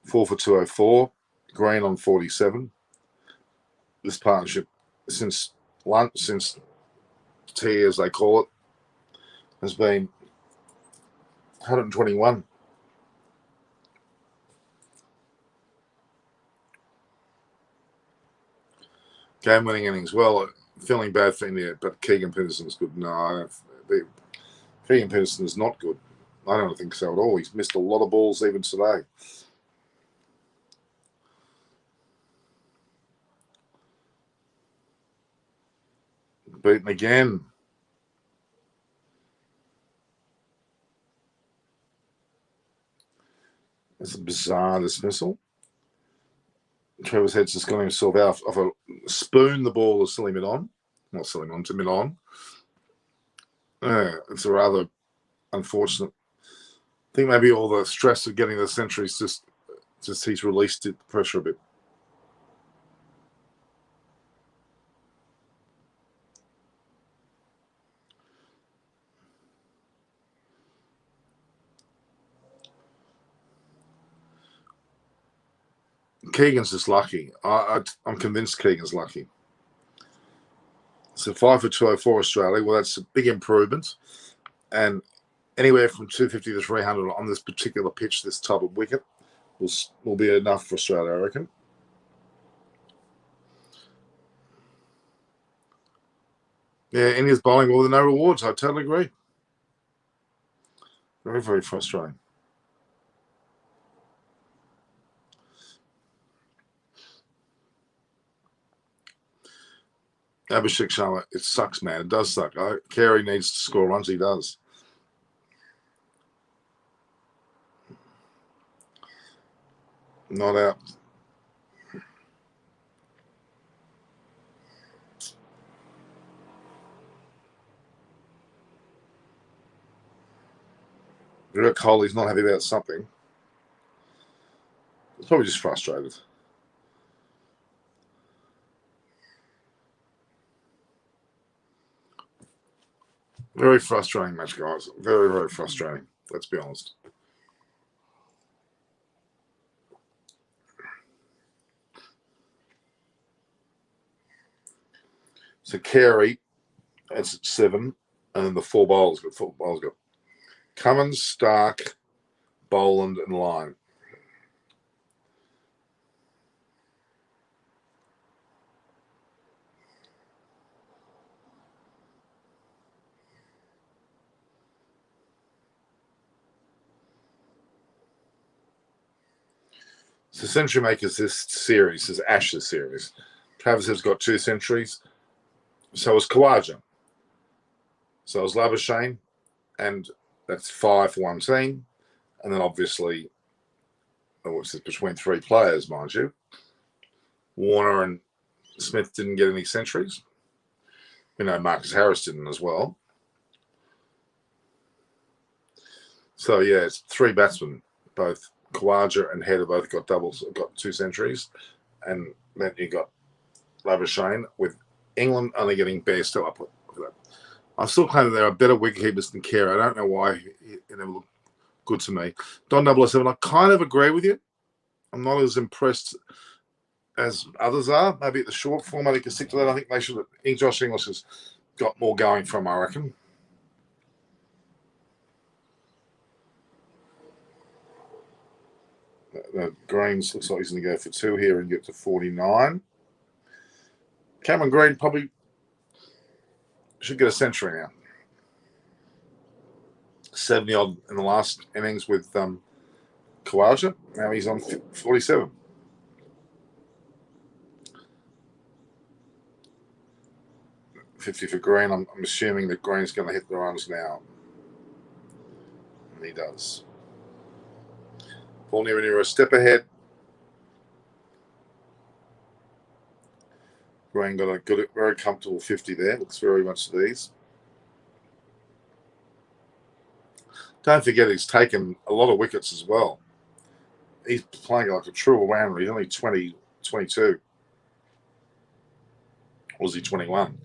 4 for 204. Green on 47. This partnership, since lunch, since tea as they call it, has been 121. Game-winning innings. Well, feeling bad for India, but Keegan Peterson's good. No, I don't. Keegan Peterson is not good. I don't think so at all. He's missed a lot of balls even today. Beaten again. It's a bizarre dismissal. Trevor's Head's just got himself out of a spoon the ball to silly mid on. Not silly on, to mid on. It's a rather unfortunate. I think maybe all the stress of getting the centuries just he's released the pressure a bit. Keegan's just lucky. I'm convinced Keegan's lucky. So 5 for 204 Australia. Well, that's a big improvement. And anywhere from 250 to 300 on this particular pitch, this type of wicket, will be enough for Australia, I reckon. Yeah, India's bowling well with no rewards. I totally agree. Very, very frustrating. Abhishek Sharma, it sucks, man. It does suck. Carey needs to score runs. He does. Not out. Virat Kohli's not happy about something. He's probably just frustrated. Very frustrating match, guys. Very, very frustrating. Let's be honest. So Carey, that's at 7, and then the four bowlers got Cummins, Stark, Boland, and Lyon. So century makers this series is Ashes series. Travis has got 2 centuries. So is Khawaja. So is Labuschagne, and that's 5 for one team. And then obviously, it's between 3 players, mind you. Warner and Smith didn't get any centuries. Marcus Harris didn't as well. So yeah, it's 3 batsmen, both Khawaja and Head have both got doubles, got 2 centuries, and then you got Labuschagne with England only getting Bairstow up for that. I still claim that there are better wicketkeepers than Carey. I don't know why he never looked good to me. Don 007, I kind of agree with you. I'm not as impressed as others are. Maybe at the short format, he can stick to that. I think they should. Josh English has got more going from, I reckon. Greens looks like he's going to go for 2 here and get to 49. Cameron Green probably should get a century now. 70 odd in the last innings with Khawaja. Now he's on 47. $50 for Green. I'm assuming that Green's going to hit the runs now. And he does. Paul near a step ahead. Green got a good, very comfortable 50 there. Looks very much to these. Don't forget he's taken a lot of wickets as well. He's playing like a true all-rounder. He's only 20, 22. Or was he 21?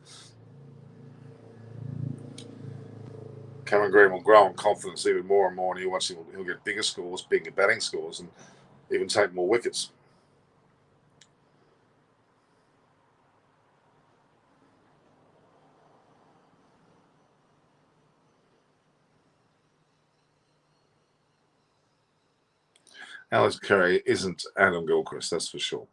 Cameron Green will grow in confidence even more and more, and he'll get bigger scores, bigger batting scores, and even take more wickets. Alex Carey isn't Adam Gilchrist, that's for sure.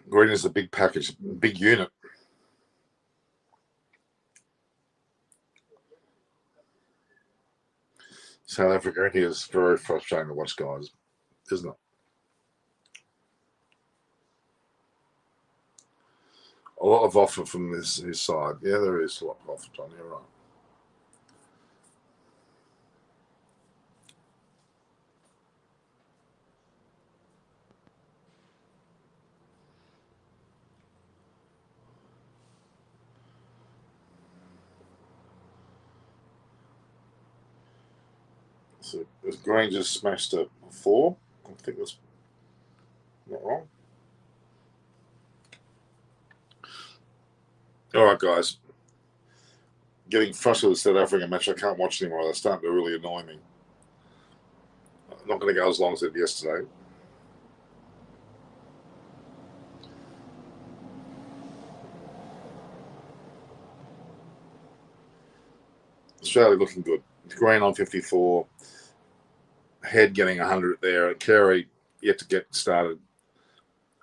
Green is a big package, big unit. South Africa is very frustrating to watch, guys, isn't it? A lot of offer from his side. Yeah, there is a lot of offer, John. You're right. So Green just smashed a 4. I think that's not wrong. All right, guys. Getting frustrated with the South African match. I can't watch anymore. They're starting to really annoy me. I'm not going to go as long as I did yesterday. Australia looking good. Green on 54. Head getting 100 there. Carey yet to get started.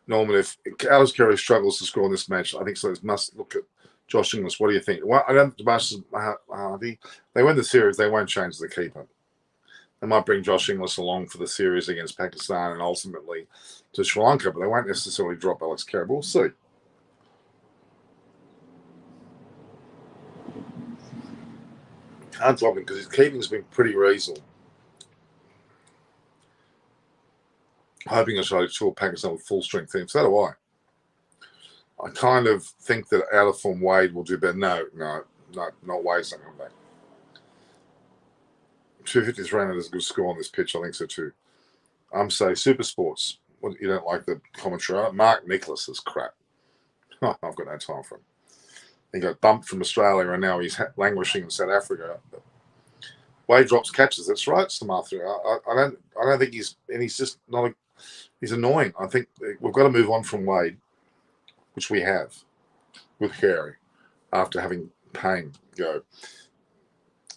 Norman, if Alex Carey struggles to score in this match, I think so. Must look at Josh Inglis. What do you think? Well, I don't think they win the series. They won't change the keeper. They might bring Josh Inglis along for the series against Pakistan and ultimately to Sri Lanka, but they won't necessarily drop Alex Carey. We'll see. Can't drop him because his keeping's been pretty reasonable. Hoping Australia tour Pakistan with full strength team. So do I. I kind of think that out of form Wade will do better. No, not Wade's not coming back. 253 is a good score on this pitch. I think so too. Say Super Sports. You don't like the commentary? Mark Nicholas is crap. I've got no time for him. He got bumped from Australia and now he's languishing in South Africa. Wade drops catches. That's right, Samartha. I don't think he's just not. He's annoying. I think we've got to move on from Wade, which we have with Carey after having Payne go.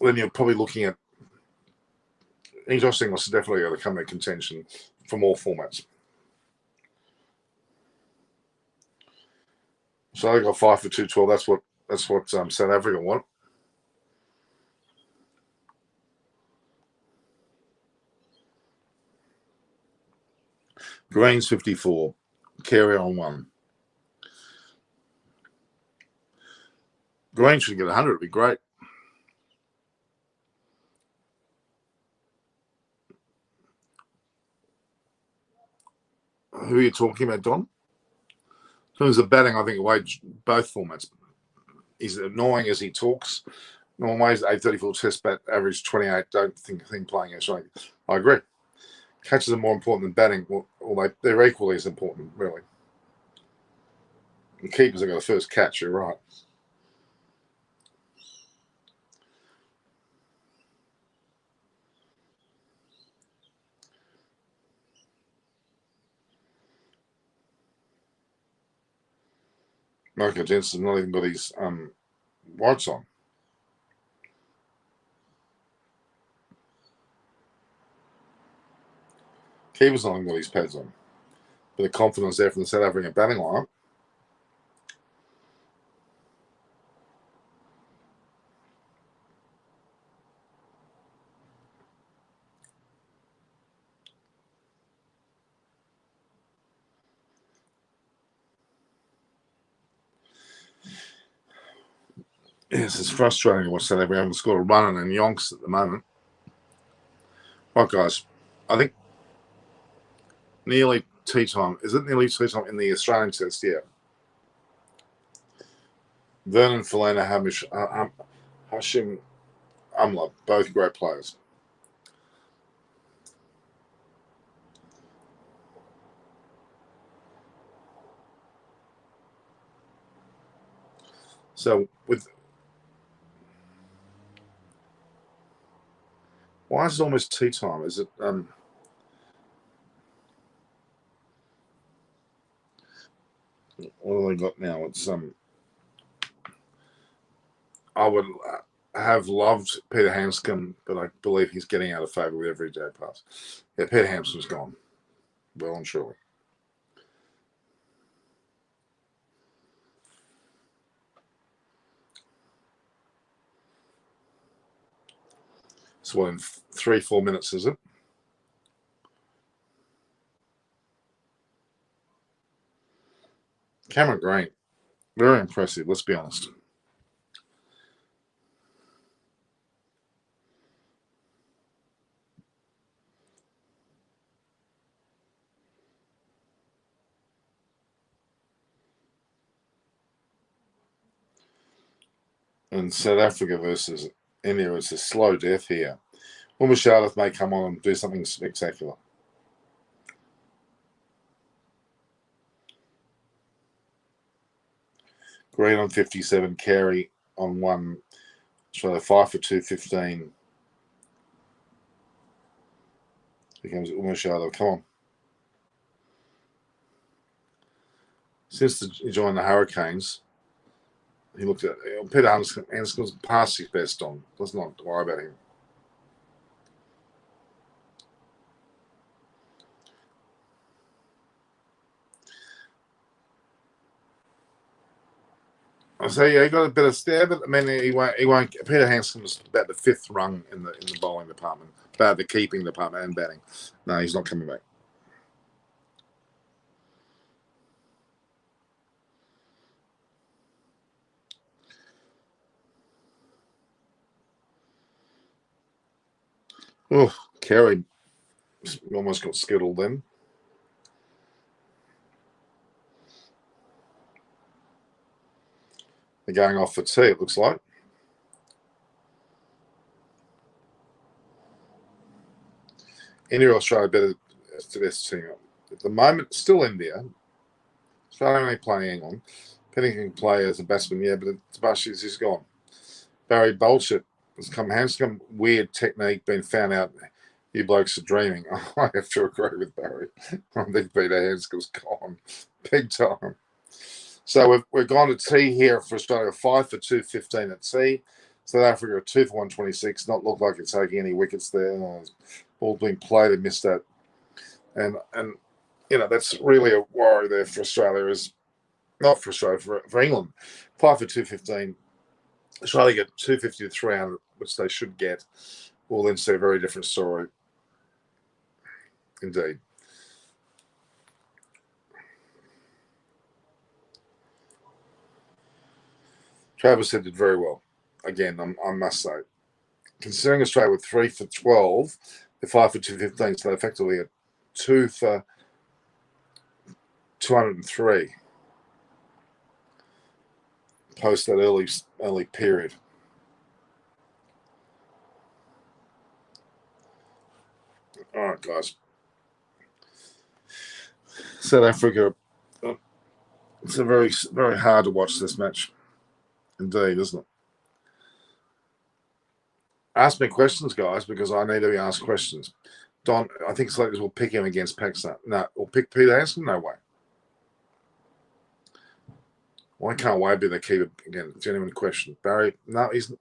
Then you're probably looking at Josh Inglis is definitely going to come in contention from all formats. So they got 5 for 212. That's what South Africa want. Green's 54. Carey on 1. Green should get 100. It'd be great. Who are you talking about, Don? In terms of batting, I think Wade both formats. He's annoying as he talks. Normally, 834 test bat, average 28. Don't think playing Australia. I agree. Catches are more important than batting. Well, they're equally as important, really. And keepers have got the first catch. You're right. Michael Jensen's not even got his whites on. Keeper's not even got his pads on. Bit of confidence there from the South African batting lineup. Yes, it's frustrating to watch South Africa haven't scored a run in Yonks at the moment. Right, guys, I think nearly tea time. Is it nearly tea time in the Australian test? Yeah. Vernon Felina, Hashim Amla, both great players. So why is it almost tea time? Is it what have they got now? It's I would have loved Peter Hanscom, but I believe he's getting out of favour with every day pass. Yeah, Peter Hanscom's gone. Well and truly. So what, in 3-4 minutes, is it? Cameron Green, very impressive, let's be honest. And South Africa versus India, it's a slow death here. Mashardov may come on and do something spectacular. Green on 57, Carey on 1. So 5 for 215. Here comes Mashardov. Come on. Since he joined the Hurricanes, he looked at Peter Hanscom's past his best on. Let's not worry about him. I say, yeah, he got a better stab, but I mean, he won't. Peter Hanscom's about the 5th rung in the bowling department, about the keeping department and batting. No, he's not coming back. Oh, Carey almost got skittled then. They're going off for tea, it looks like. India or Australia better to best team. At the moment, still India. Australia only playing England. Penny can play as a batsman, yeah, but Tabashi's is gone. Barry Bolchett has come Hanscom, weird technique, been found out. You blokes are dreaming. I have to agree with Barry. I think Peter Hanscom's gone big time. So we've gone to tea here for Australia, 5 for 215 at tea. South Africa 2 for 126. Not look like it's taking any wickets there. Ball being played and missed that. And you know, that's really a worry there for Australia. Is not for Australia, for England. 5 for 215. Australia get 250 to 300, which they should get. We'll then see a very different story. Indeed. Travis said did very well. Again, I must say. Considering Australia with 3 for 12, they're 5 for 215, so they effectively at 2 for 203 post that early period. All right, guys. South Africa. It's a very, very hard to watch this match. Indeed, isn't it? Ask me questions, guys, because I need to be asked questions. Don, I think selectors will pick him against Pakistan. No, we'll pick Peter Hanscom? No way. Why can't Wade be the keeper? Again, genuine question. Barry, no, he's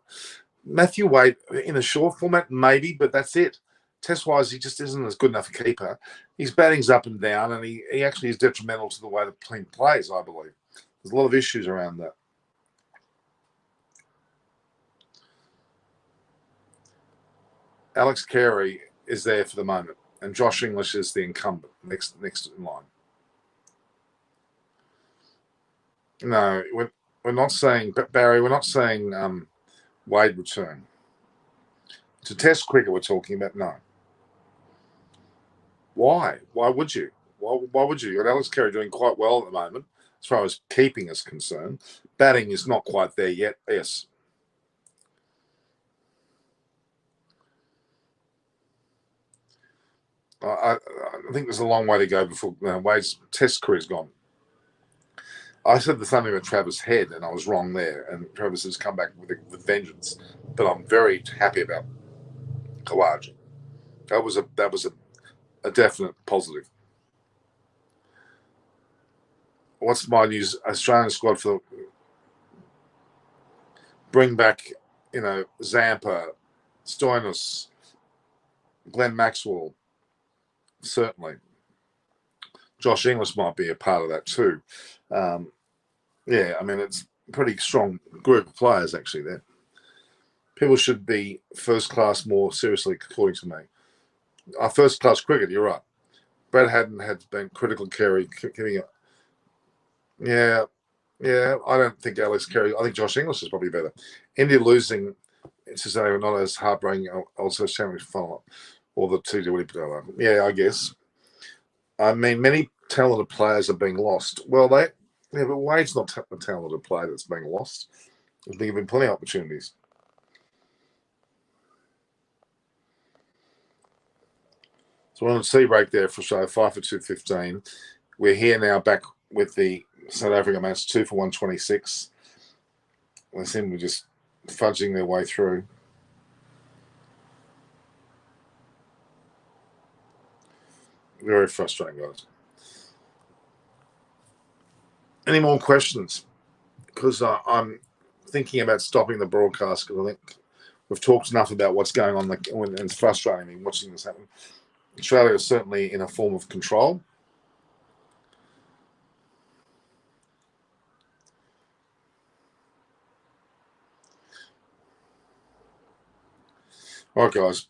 Matthew Wade in the short format, maybe, but that's it. Test-wise, he just isn't as good enough a keeper. His batting's up and down, and he actually is detrimental to the way the team plays, I believe. There's a lot of issues around that. Alex Carey is there for the moment, and Josh English is the incumbent next in line. No, we're not saying, but Barry, we're not saying Wade return. To test cricket, we're talking about no. Why? Why would you? Why would you? You've got Alex Carey doing quite well at the moment, as far as keeping is concerned. Batting is not quite there yet. Yes. I think there's a long way to go before Wade's Test career's gone. I said the same thing about Travis Head, and I was wrong there. And Travis has come back with vengeance. But I'm very happy about Kawaja. That was a definite positive. What's my news? Australian squad for bring back, Zampa, Stoinis, Glenn Maxwell, certainly. Josh Inglis might be a part of that too. It's a pretty strong group of players actually there. People should be first class more seriously, according to me. First class cricket, you're right. Brad Haddon had been critical Carey giving it. Yeah, I don't think Alex Carey. I think Josh Inglis is probably better. India losing, it's to say, not as heartbreaking. Also, Championship final or the T20. Yeah, I guess. I mean, many talented players are being lost. Well, but Wade's not a talented player that's being lost. He's been given plenty of opportunities. So we're on a tea break there for show 5 for 2:15. We're here now back with the South Africa match 2 for 126. They seem to be just fudging their way through. Very frustrating, guys. Any more questions? Because I'm thinking about stopping the broadcast because I think we've talked enough about what's going on and it's frustrating me watching this happen. Australia is certainly in a form of control. All right, guys.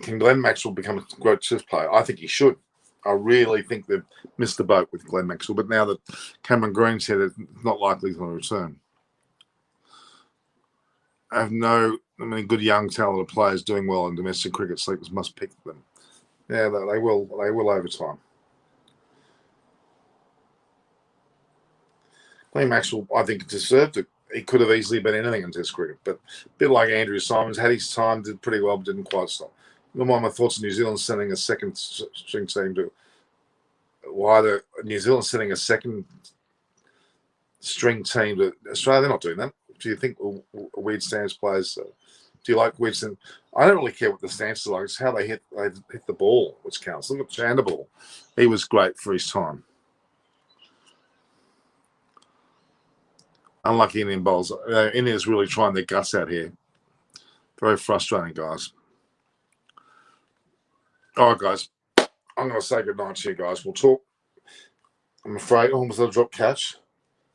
Can Glenn Maxwell become a great Test player? I think he should. I really think they've missed the boat with Glenn Maxwell. But now that Cameron Green said it's not likely he's going to return. I have good young talented players doing well in domestic cricket. Sleepers must pick them. Yeah, they will. They will over time. Glenn Maxwell, I think, deserved it. He could have easily been anything in Test cricket, but a bit like Andrew Simons, had his time, did pretty well, but didn't quite stop. My thoughts on New Zealand sending a second string team to New Zealand sending a second string team to Australia. They're not doing that. Do you think weird stance players? Do you like weird stance? I don't really care what the stance is like. It's how they hit the ball, which counts. Look at Chandimal. He was great for his time. Unlucky Indian bowls. India's really trying their guts out here. Very frustrating, guys. All right, guys. I'm going to say goodnight to you guys. We'll talk. I'm afraid. Was that a drop catch?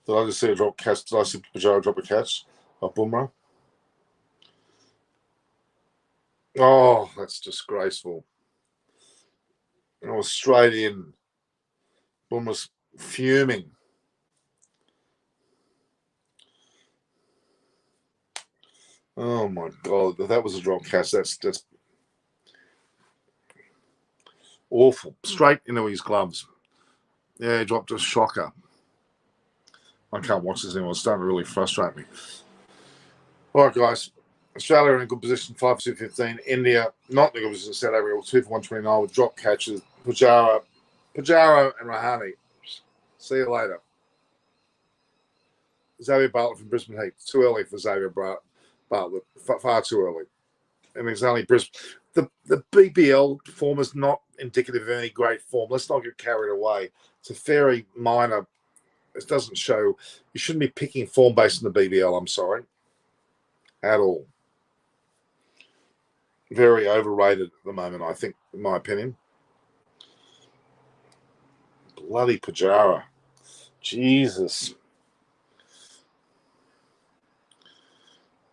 Did I just see a drop catch? Did I see Pajaro drop a catch of Bumrah? Oh, that's disgraceful. I was straight in. Bumrah's fuming. Oh my God, that was a drop catch. That's awful. Straight into his gloves. Yeah, he dropped a shocker. I can't watch this anymore. It's starting to really frustrate me. All right, guys. Australia in a good position, 5 for 215. India, not in a good position. South Africa, 2 for 129 with drop catches. Pujara and Rahane. See you later. Xavier Bartlett from Brisbane Heat. Too early for Xavier Bartlett. Far too early. And it's only Brisbane. The BBL form is not indicative of any great form. Let's not get carried away. It's a very minor. It doesn't show. You shouldn't be picking form based on the BBL. I'm sorry. At all. Very overrated at the moment, I think, in my opinion. Bloody Pujara. Jesus.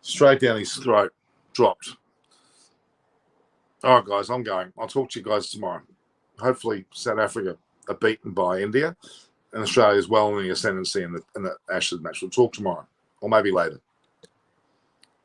Straight down his throat. Dropped. All right, guys, I'm going. I'll talk to you guys tomorrow. Hopefully, South Africa are beaten by India, and Australia is well in the ascendancy in the Ashes match. We'll talk tomorrow, or maybe later.